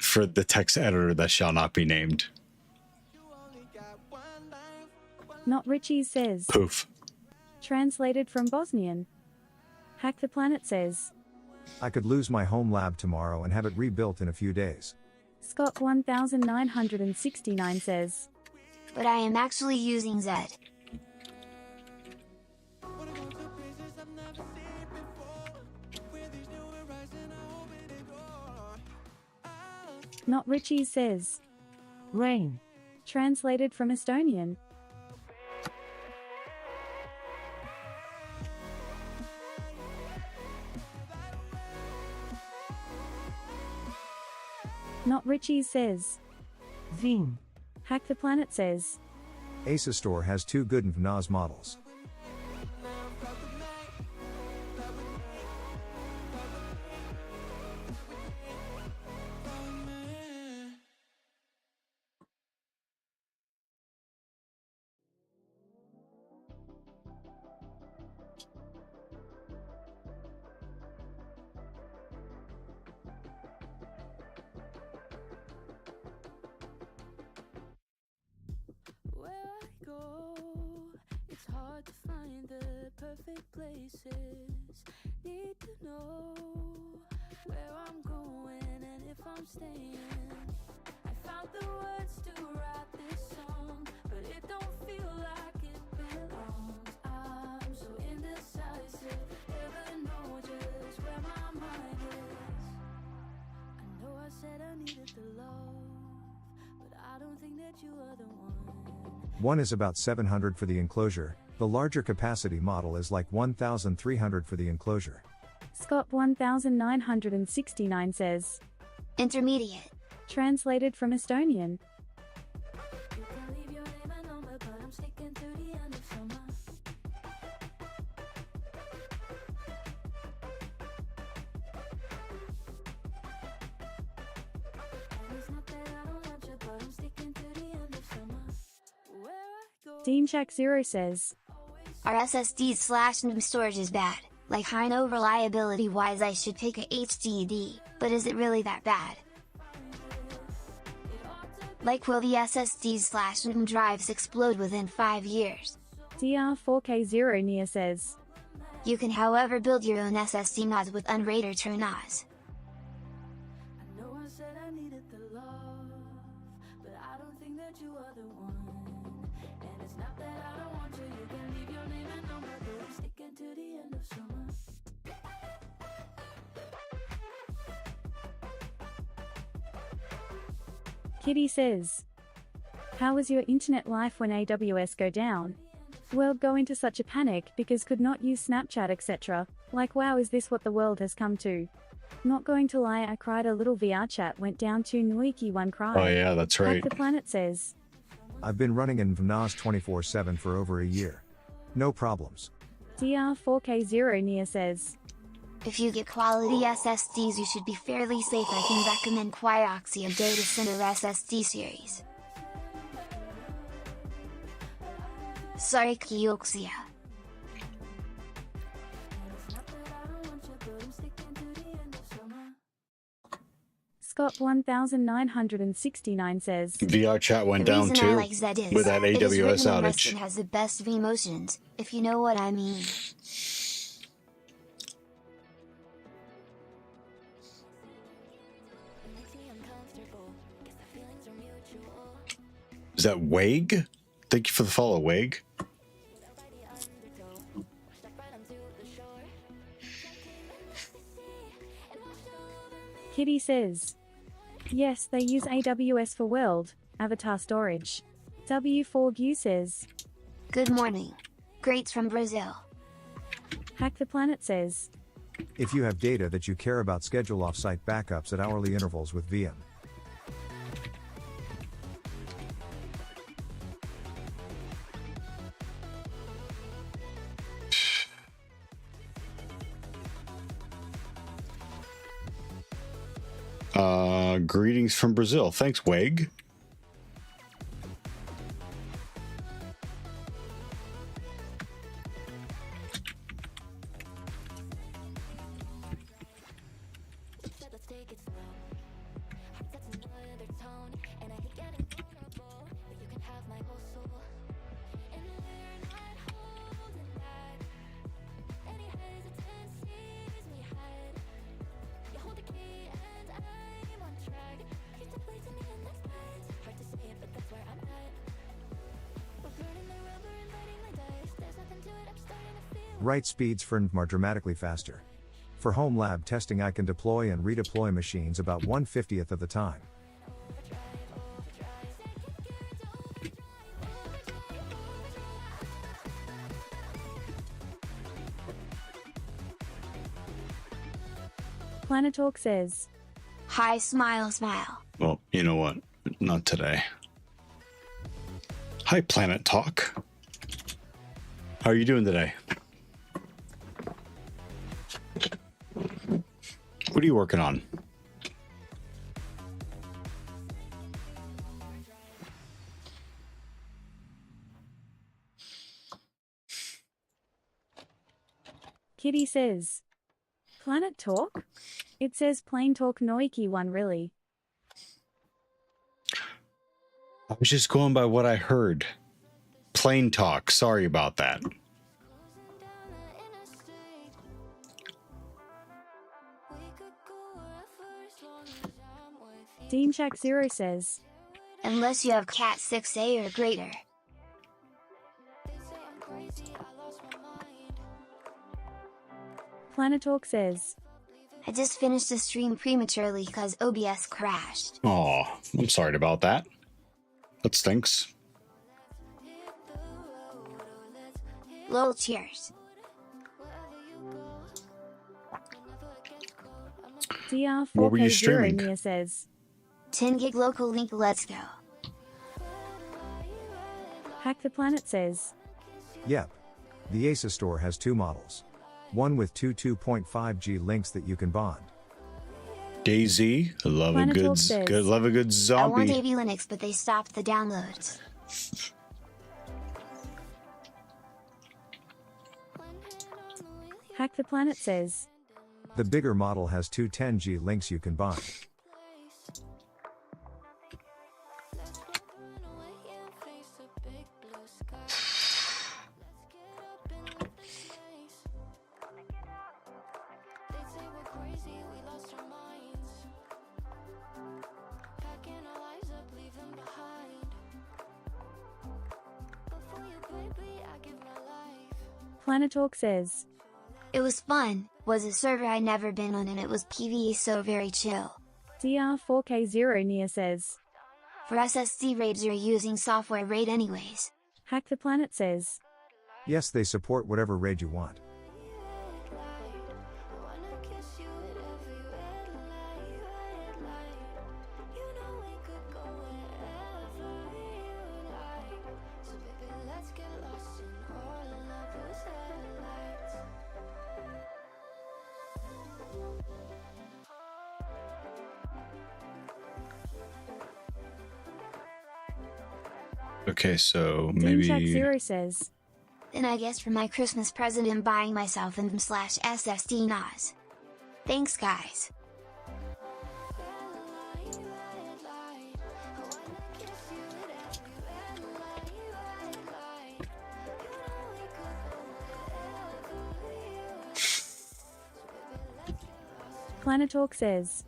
for the text editor that shall not be named. Not Richie says, Poof. translated from Bosnian. Hack the Planet says, I could lose my home lab tomorrow and have it rebuilt in a few days. Scott1969 says, But I am actually using Zed. Not Richie says, Rain. translated from Estonian. Not Richie's says. Vim. Hack the Planet says. Asus Store has 2 good NVNAS models. Where I go, it's hard to find the perfect places. Need to know where I'm going and if I'm staying. I found the words to write this song, but it don't feel like it belongs. I'm so indecisive, never know just where my mind is. I know I said I needed the love, but I don't think that you are the one. One is about 700 for the enclosure, the larger capacity model is like 1,300 for the enclosure. Scott 1969 says. Intermediate. Translated from Estonian. You can leave your name and number, but I'm sticking to the end of summer. And it's not that I don't want you, but I'm sticking to the end of summer. Where I go, Dean Shack Zero says. Our SSD/NAND storage is bad, like high no reliability wise I should pick a HDD, but is it really that bad? Like will the SSD/NAND drives explode within 5 years? DR4K0 Nia says. You can however build your own SSD nodes with unrated TrueNAS. I know I said I needed the love, but I don't think that you are the one. And it's not that I don't want you, you can leave your name and number, but I'm sticking to the end of summer. Kitty says. How was your internet life when AWS go down? Well, go into such a panic because could not use Snapchat etc. Like wow, is this what the world has come to? Not going to lie, I cried a little. VR chat went down to Nuiki one cry. Oh yeah, that's right. Hack the Planet says. I've been running in NVNAS 24/7 for over a year. No problems. DR4K0 Nia says. If you get quality SSDs you should be fairly safe. I can recommend Quioxia Data Center SSD series. Sorry Quioxia. Scott 1969 says. VR chat went The down reason I too like Zed is, with that it is AWS written in Rust outage. and has the best vMotions, if you know what I mean. Is that Wag? Thank you for the follow, Wag. Kitty says. Yes, they use AWS for world avatar storage. W4Gu says. Good morning. Greats from Brazil. Hack the Planet says. If you have data that you care about, schedule off-site backups at hourly intervals with VM. Greetings from Brazil. Thanks, Wag. Write speeds for NVM are dramatically faster. For home lab testing I can deploy and redeploy machines about 1/50th of the time. Planetalk says. Hi smile smile. Well, you know what? Not today. Hi, Planet Talk. How are you doing today? What are you working on? Kitty says, Planet Talk? It says Plain Talk Noiki one really. I was just going by what I heard. Plain talk. Sorry about that. Dean Shack Zero says, Unless you have Cat 6A or greater. Planet Talk says, I just finished the stream prematurely cause OBS crashed. Oh, I'm sorry about that. That stinks. Lol, cheers. What were you DR4K0 streaming? Mia says, 10 gig local link, let's go. Hack the Planet says, Yep. The Asus store has two models. One with two 2.5G links that you can bond. Daisy, I love Planet a Talk good, says, love a good I want zombie. AV Linux, but they stopped the downloads. Hack the Planet says, The bigger model has two 10G links you can bond. Planet Talk says, It was fun, was a server I'd never been on and it was PvE so very chill. DR4K0 Nia says, For SSD raids you're using software RAID anyways. Hack the Planet says, Yes, they support whatever RAID you want. Okay, so Dean Shack maybe Zero says, Then I guess for my Christmas present I'm buying myself an SSD NAS. Thanks guys. Planet Talk says,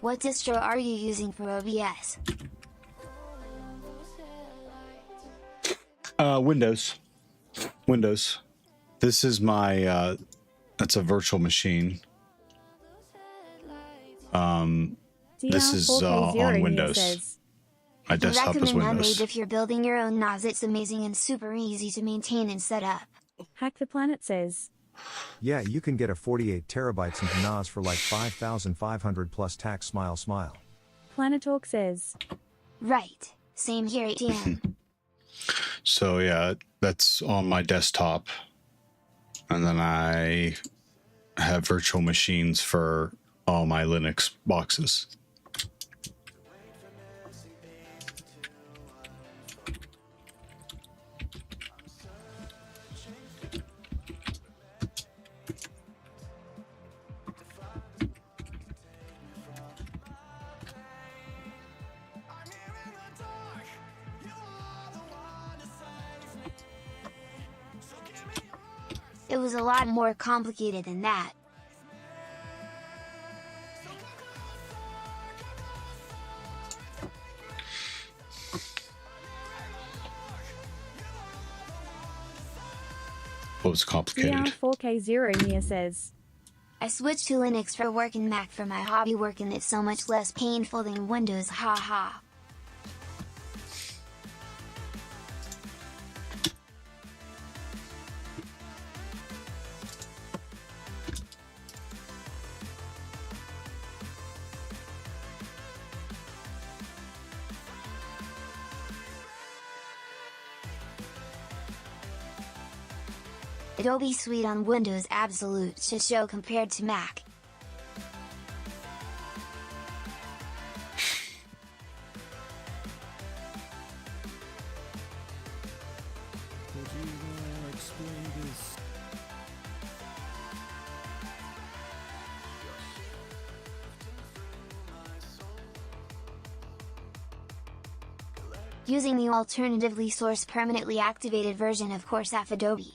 What distro are you using for OBS? Windows. Windows. This is my, that's a virtual machine. This is DR4K0 on Nia Windows. says, My desktop is Recommend Unmade Windows. if you're building your own NAS. It's amazing and super easy to maintain and set up. Hack the Planet says, Yeah, you can get a 48 terabytes into NAS for like 5,500 plus tax. Smile smile. Planet Talk says, Right. Same here, Dan. So yeah, that's on my desktop. And then I have virtual machines for all my Linux boxes. It was a lot more complicated than that. What was complicated? DR4K0 Nia says, I switched to Linux for work and Mac for my hobby work, and it's so much less painful than Windows, haha. Adobe Suite on Windows absolute shit show compared to Mac. Using the alternatively source permanently activated version of CoreSaf Adobe.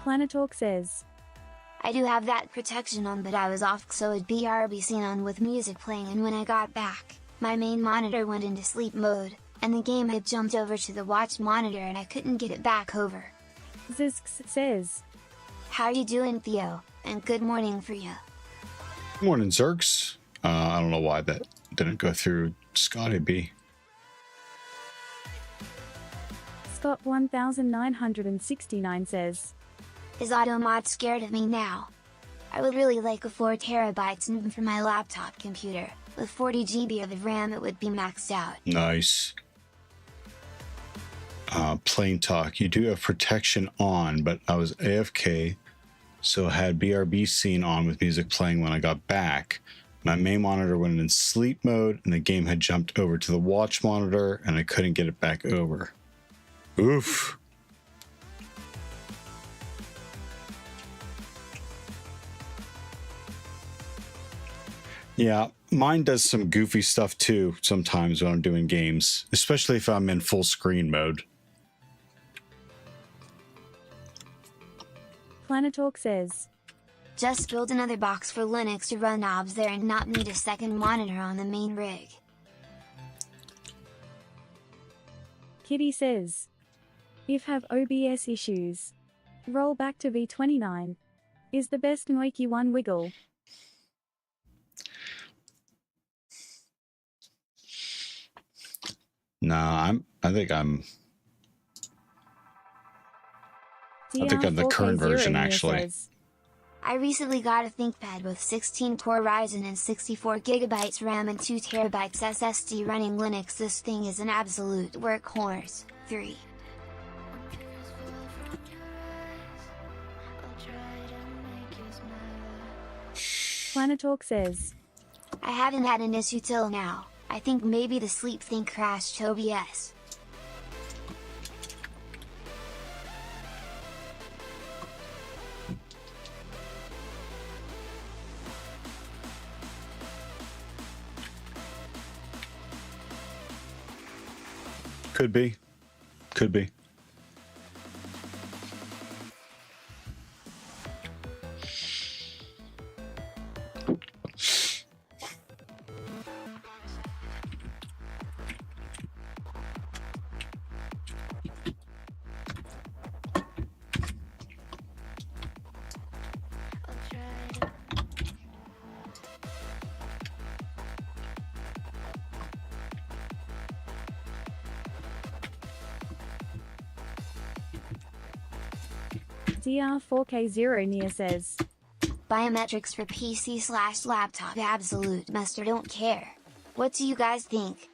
Planetalk says, I do have that protection on, but I was off so it'd BRB seen on with music playing, and when I got back, my main monitor went into sleep mode, and the game had jumped over to the watch monitor and I couldn't get it back over. Zisks says, How you doing, Theo? And good morning for you. Good morning, Zerks. I don't know why that didn't go through Scotty B. Scott 1969 says, Is Automod scared of me now? I would really like a 4 terabytes NVMe for my laptop computer. With 40 GB of RAM it would be maxed out. Nice. Plain talk. You do have protection on, but I was AFK, so I had BRB scene on with music playing when I got back. My main monitor went in sleep mode, and the game had jumped over to the watch monitor, and I couldn't get it back over. Oof. Yeah, mine does some goofy stuff too sometimes when I'm doing games, especially if I'm in full screen mode. Planetalk says, Just build another box for Linux to run knobs there and not need a second monitor on the main rig. Kitty says, if have OBS issues, roll back to V29. Is the best Noiki one wiggle. Nah, I think I'm the current version actually. Says, I recently got a ThinkPad with 16 core Ryzen and 64 GB RAM and 2 TB SSD running Linux. This thing is an absolute workhorse. 3. Planetalk says, I haven't had an issue till now. I think maybe the sleep thing crashed OBS. Could be. Could be. DR4K0 Nia says, Biometrics for PC/laptop absolute must or don't care. What do you guys think?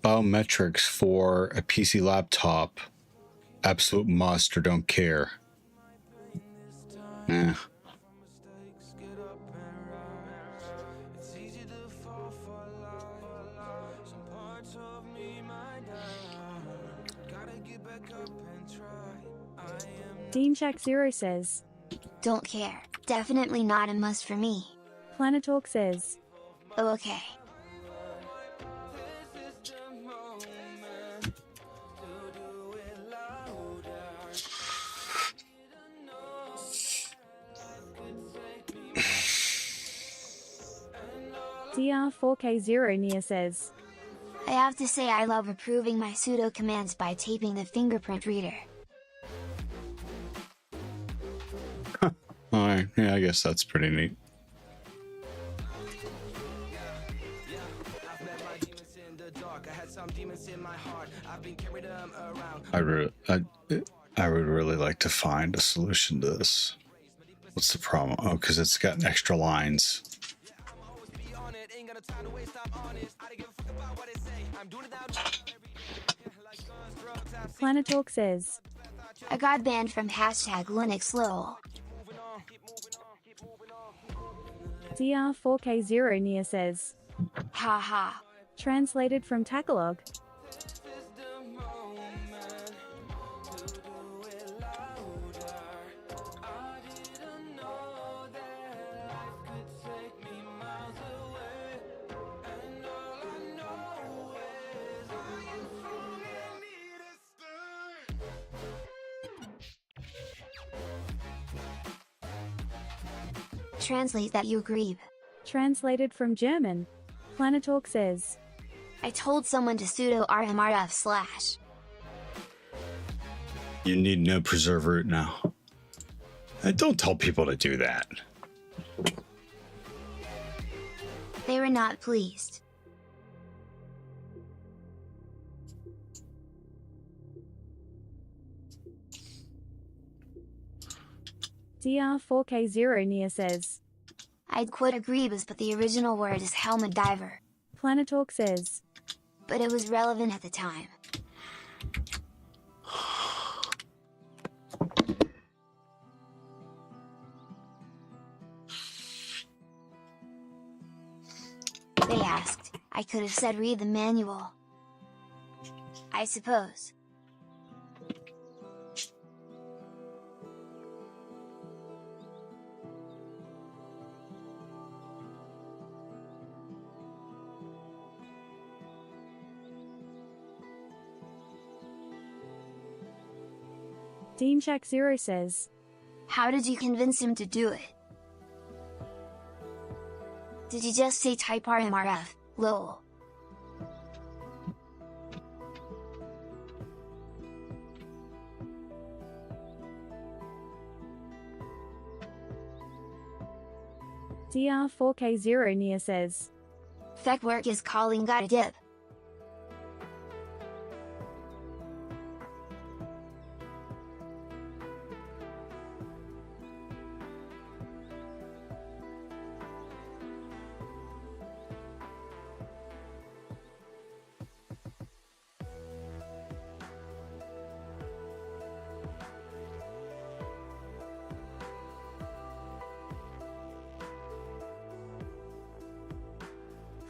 Biometrics for a PC laptop, absolute must or don't care. Eh. Dean Shack Zero says, Don't care. Definitely not a must for me. Planetalk says, Oh, okay. DR4K0 Nia says, I have to say I love approving my sudo commands by taping the fingerprint reader. Alright, yeah, I guess that's pretty neat. I would really like to find a solution to this. What's the problem? Oh, because it's got extra lines. Planetalk says, I got banned from hashtag Linux lol. DR4K0 Nia says, Haha. translated from Tagalog. Translate that, you greeb. Translated from German. Planetalk says, I told someone to sudo rmrf/. You need no preserve root now. Don't tell people to do that. They were not pleased. DR4K0 Nia says, I'd quote agreebus, but the original word is helmet diver. Planetalk says, But it was relevant at the time. They asked, I could have said read the manual. I suppose. DeanShack0 says, How did you convince him to do it? Did you just say type rmrf, lol? DR4K0 Nia says, Feck work is calling, got a dip.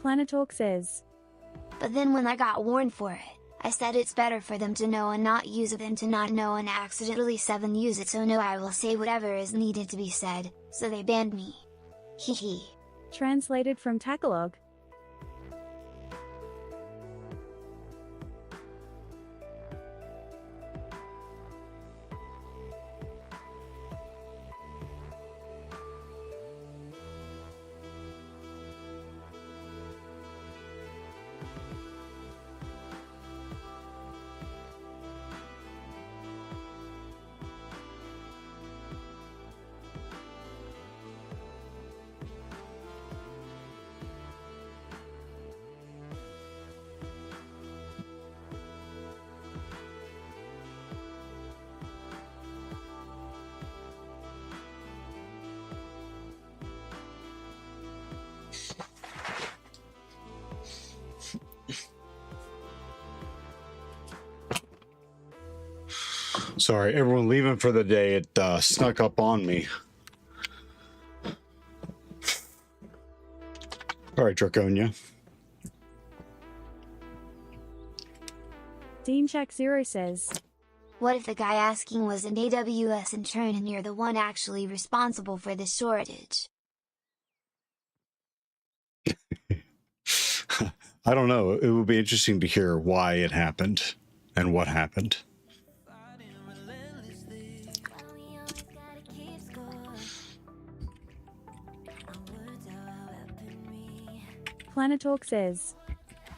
Planetalk says, But then when I got warned for it, I said it's better for them to know and not use it than to not know and accidentally use it, so no, I will say whatever is needed to be said, so they banned me. Hehe. translated from Tagalog. Sorry, everyone leaving for the day. It snuck up on me. All right, Draconia. DeanShack0 says, What if the guy asking was an AWS intern and you're the one actually responsible for the shortage? I don't know. It would be interesting to hear why it happened and what happened. Planetalk says,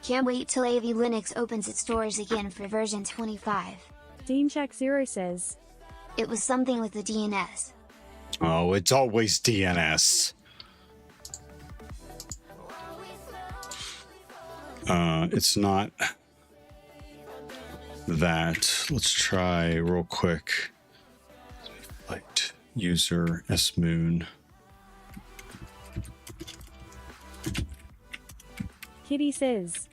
Can't wait till AV Linux opens its doors again for version 25. DeanShack0 says, It was something with the DNS. Oh, it's always DNS. It's not. that. Let's try real quick. Like user S Moon. Kitty says,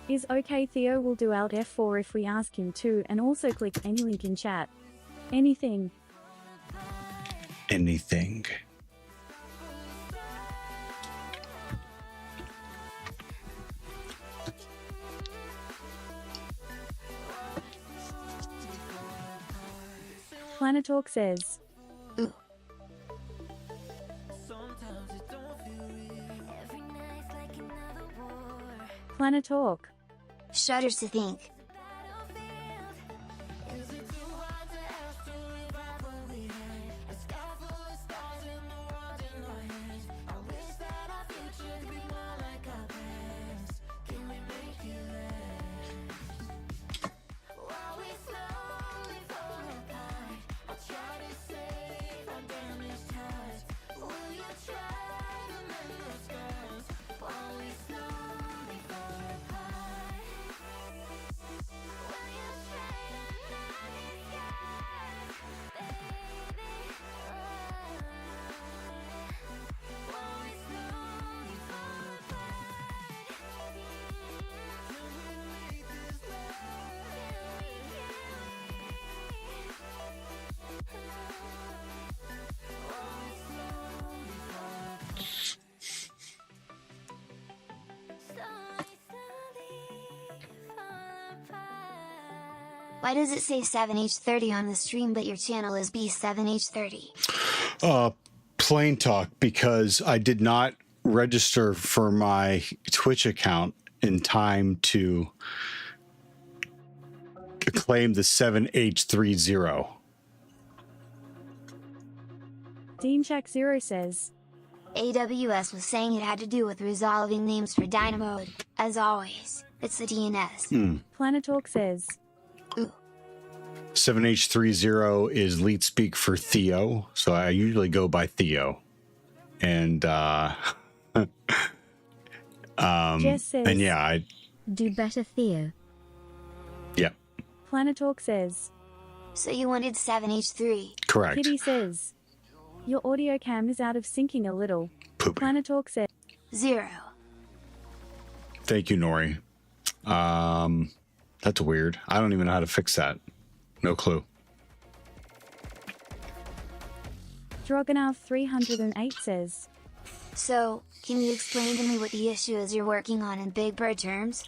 is okay Theo will do Alt F4 if we ask him to, and also click any link in chat. Anything. Anything. Planetalk says, Ooh. Planetalk. Shudders to think. Why does it say 7H30 on the stream but your channel is B7H30? Plain talk, because I did not register for my Twitch account in time to claim the 7H30. Dean Shack Zero says, AWS was saying it had to do with resolving names for Dynamode. As always, it's the DNS. Planetalk says, Ooh. 7H30 is leet speak for Theo, so I usually go by Theo. And Jess says, and yeah, Do better, Theo. yeah, Planetalk says, So you wanted 7H3. correct. Kitty says, your audio cam is out of syncing a little. Poopy. Planetalk says, 0. Thank you, Nori. That's weird. I don't even know how to fix that. No clue. Drogonov 308 says, So, can you explain to me what the issue is you're working on in Big Bird terms?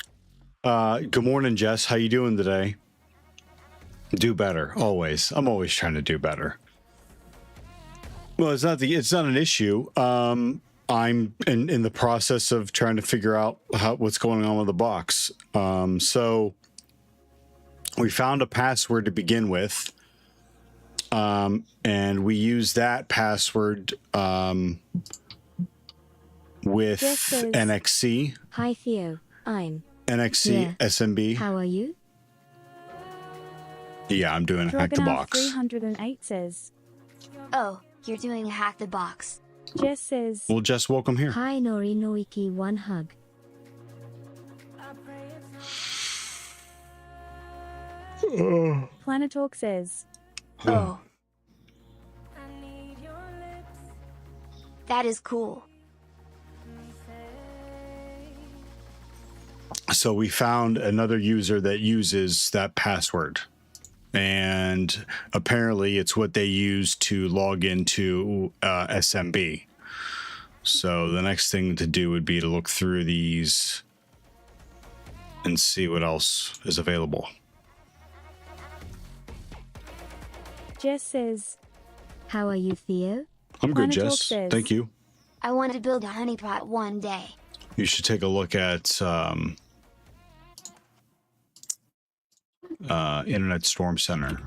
Good morning, Jess. How you doing today? Do better, always. I'm always trying to do better. Well, it's not an issue. I'm in the process of trying to figure out what's going on with the box. So we found a password to begin with, and we use that password with Jess says, NXC, Hi, Theo. I'm. NXC, Yeah. SMB. How are you? Yeah, I'm doing hack the Drogonov box. 308 says, Oh, you're doing a hack the box. Jess says, Well, Jess, welcome here. Hi, Nori Noiki. One hug. Planetalk says, Oh. That is cool. So we found another user that uses that password, and apparently it's what they use to log into SMB. So the next thing to do would be to look through these and see what else is available. Jess says, How are you, Theo? I'm good, Planetalk Jess. says- Thank you. I want to build a honeypot one day. You should take a look at Internet Storm Center.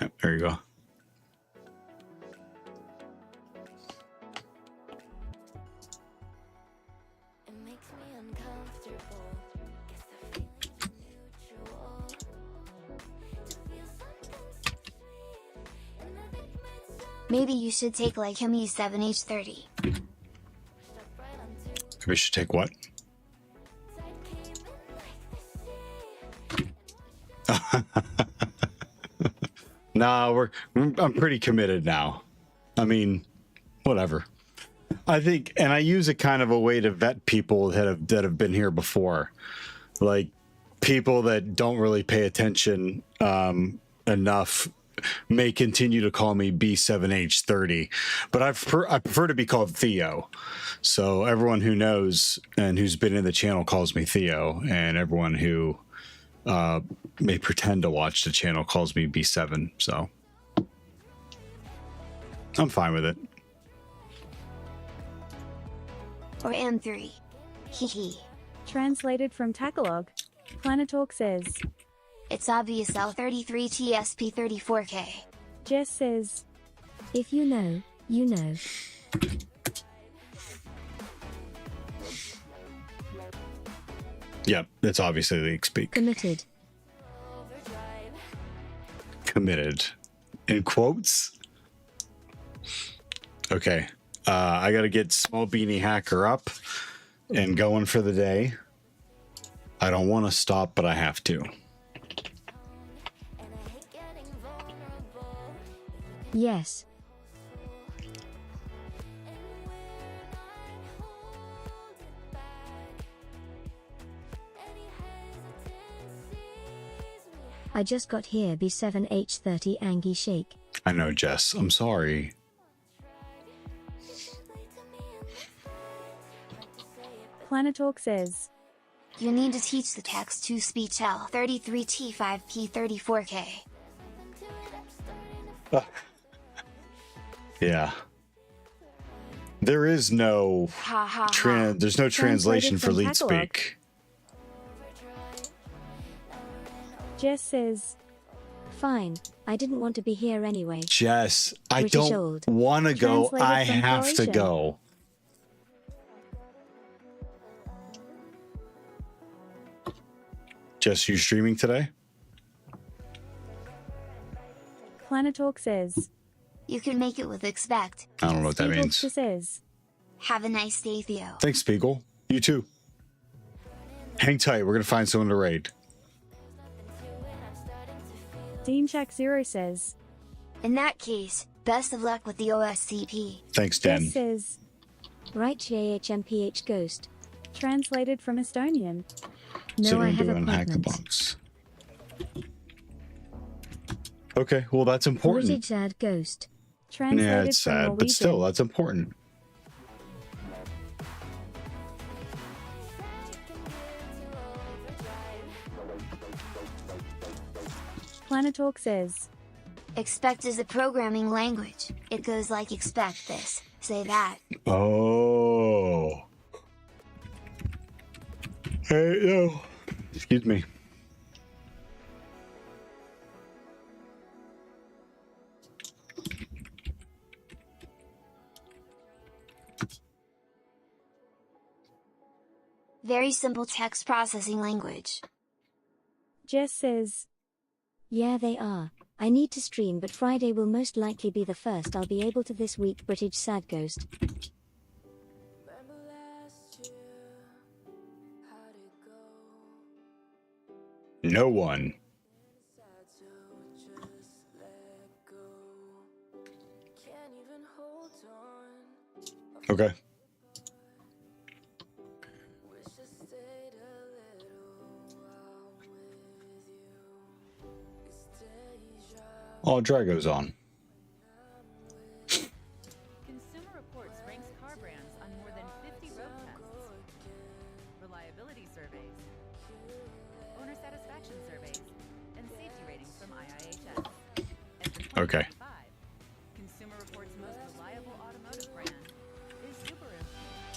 Yep, there you go. It makes me uncomfortable. Guess the feeling's mutual. To feel something Maybe you should take like him E7H30. We should take what? Nah, I'm pretty committed now. I mean, whatever. I think, and I use it kind of a way to vet people that have been here before, like people that don't really pay attention enough may continue to call me B7H30, but I prefer to be called Theo. So everyone who knows and who's been in the channel calls me Theo, and everyone who may pretend to watch the channel calls me B7. So I'm fine with it. Or M3. Hehe. Translated from Tagalog, Planetalk says. It's obvious L33 TSP34K. Jess says. If you know, you know. Yep, that's obviously the speak. Committed. Committed. In quotes? Okay. I gotta get Small Beanie Hacker up and going for the day. I don't want to stop, but I have to. Yes. I just got here B7H30 Angie Shake. I know, Jess. I'm sorry. Planetalk says. You need to teach the text-to-speech L33T5P34K. Yeah. There is no there's no translation for lead speak. Jess says. Fine, I didn't want to be here anyway. Jess, I British don't old. want to go. Translated I from have to Croatian. go. Jess, you streaming today? Planetalk says. You can make it with expect. I don't know what that means. Says. Have a nice day, Theo. Thanks, Spiegel. You too. Hang tight. We're going to find someone to raid. Dean Shack Zero says. In that case, best of luck with the OSCP. Thanks, Dan. Jess says. Right JHMPH Ghost. Translated from Estonian. No, I have Considering doing appointments. Hackabox. Okay, well, that's important. British sad Ghost. Translated Yeah, it's from sad, Norwegian. but still, that's important. Planetalk says. Expect is a programming language. It goes like expect this, say that. Oh. Hey, yo. Excuse me. Very simple text processing language. Jess says. Yeah, they are. I need to stream, but Friday will most likely be the first I'll be able to this week. British sad Ghost. No one. Okay. Oh, Drago's on. Consumer Reports ranks car brands on more than 50 road tests, reliability surveys, owner satisfaction surveys, and safety ratings from IIHS. And for Okay. 2025, Consumer Reports' most reliable automotive brand is Subaru.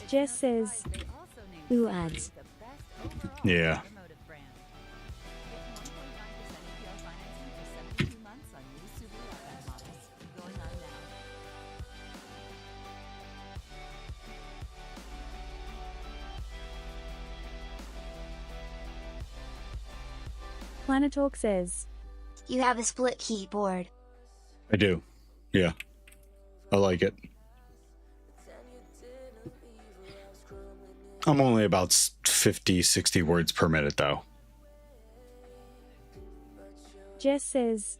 It's Jess no surprise says. they also named Ooh, Subaru ads. the best overall Yeah. automotive brand. Get 1.9% APR financing for 72 months on new Subaru outback models. Going on now. Planetalk says. You have a split keyboard. I do. Yeah. I like it. I'm only about 50, 60 words per minute, though. Jess says,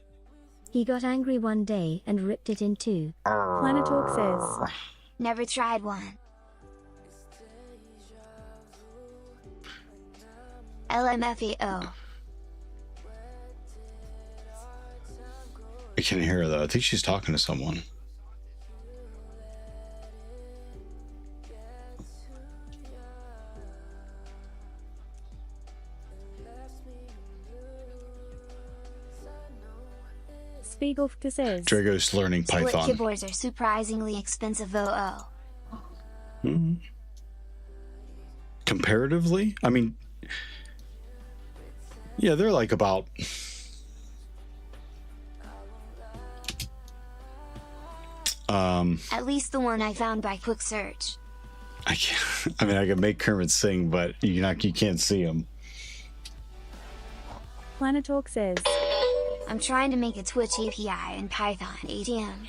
He got angry one day and ripped it in two. Planet Talk says, Never tried one. LMFAO. I can't hear her, though. I think she's talking to someone. Spiegelfter says, Drago's learning Split Python. keyboards are surprisingly expensive. Comparatively? I mean, yeah, they're like about... At least the one I found by quick search. I can't. I mean, I can make Kermit sing, but you can't see him. Planet Talk says, I'm trying to make a Twitch API in Python ATM.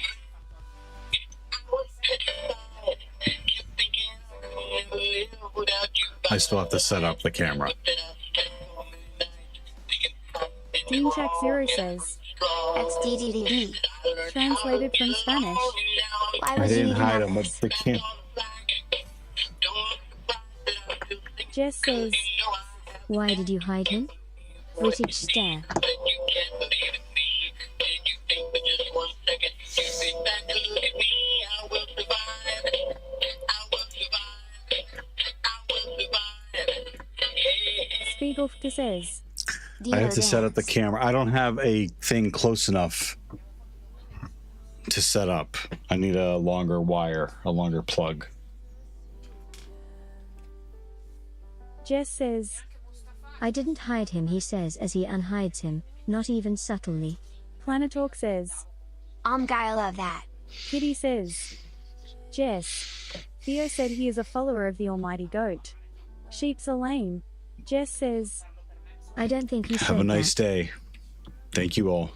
I still have to set up the camera. Deanchak Zero says, XDDDD. translated from Spanish. Why I would you didn't even hide have him, but this? they can't. Jess says, Why did you hide him? British stare. Spiegelfter says, I have to Dino set up the dance. camera. I don't have a thing close enough to set up. I need a longer wire, a longer plug. Jess says, I didn't hide him, he says as he unhides him, not even subtly. Planet Talk says, Guy, I love that. Kitty says, Jess, Theo said he is a follower of the almighty goat. Sheeps are lame. Jess says, I don't think he said Have a nice that. day. Thank you all.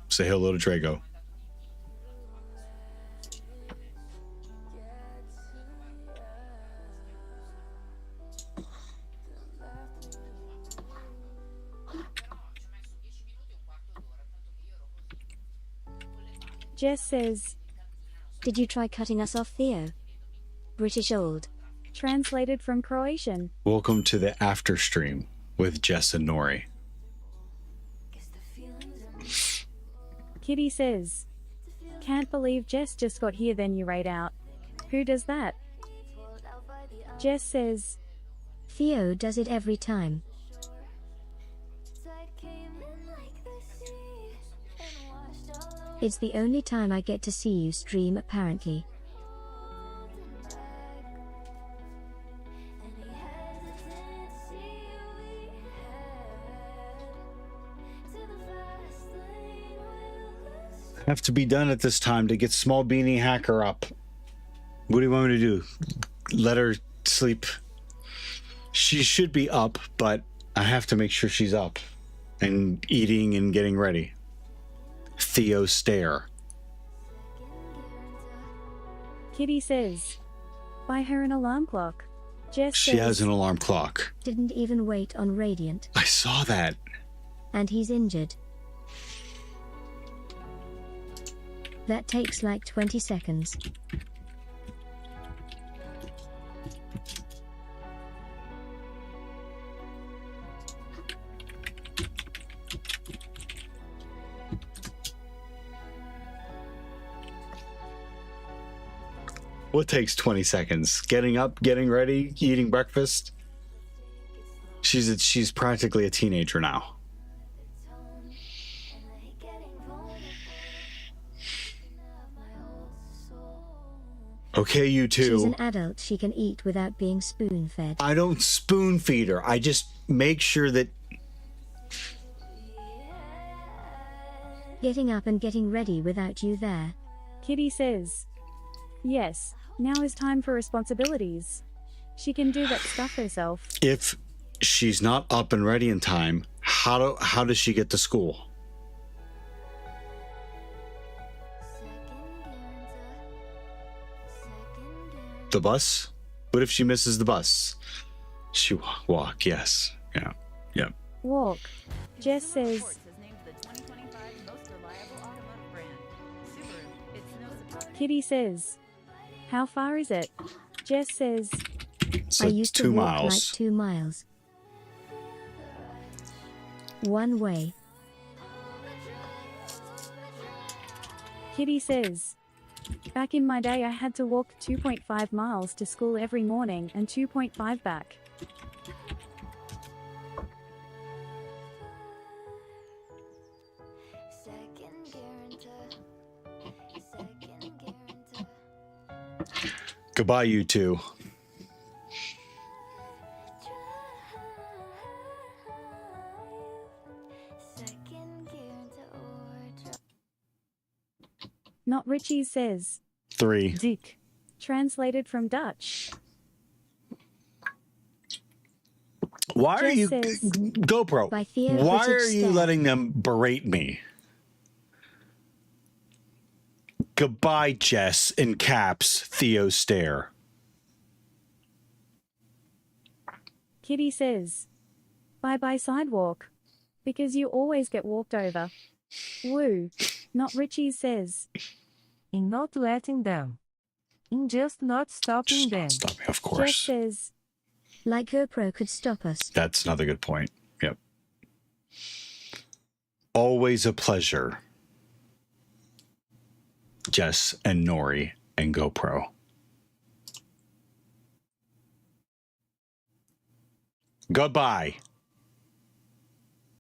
Say hello to Drago. Jess says, Did you try cutting us off, Theo? British old. translated from Croatian. Welcome to the after stream with Jess and Nori. Kitty says, can't believe Jess just got here, then you raid out. Who does that? Jess says, Theo does it every time. It's the only time I get to see you stream, apparently. Have to be done at this time to get Small Beanie Hacker up. What do you want me to do? Let her sleep? She should be up, but I have to make sure she's up and eating and getting ready. Theo stare. Kitty says, buy her an alarm clock. Jess She says, has an alarm clock. Didn't even wait on Radiant. I saw that. And he's injured. That takes like 20 seconds. What takes 20 seconds? Getting up, getting ready, eating breakfast. She's practically a teenager now. Okay, you two. She's an adult, she can eat without being spoon-fed. I don't spoon feed her. I just make sure that Getting up and getting ready without you there. Kitty says, yes, now is time for responsibilities. She can do that stuff herself. if she's not up and ready in time, how does she get to school? The bus? What if she misses the bus? She walk, yes. Yeah. Yep. Walk. Jess says, Reports has named the 2025 most reliable automotive brand. Subaru. It's no surprise. Kitty says, how far is it? Jess says, So I used 2 to walk miles. like 2 miles. One way. Kitty says, back in my day I had to walk 2.5 miles to school every morning and 2.5 back. Goodbye, you two. Not Richie says, 3. Dick. translated from Dutch. Why are Jess you says, GoPro? By Theo Why Footage are you Stare. letting them berate me? Goodbye, Jess. In caps, Theo stare. Kitty says, bye bye sidewalk. Because you always get walked over. Woo. Not Richie says, In not letting them. In just not stopping Just them. not stopping, of Jess course. says, Like GoPro could stop us. That's another good point. Yep. Always a pleasure. Jess and Nori and GoPro. Goodbye.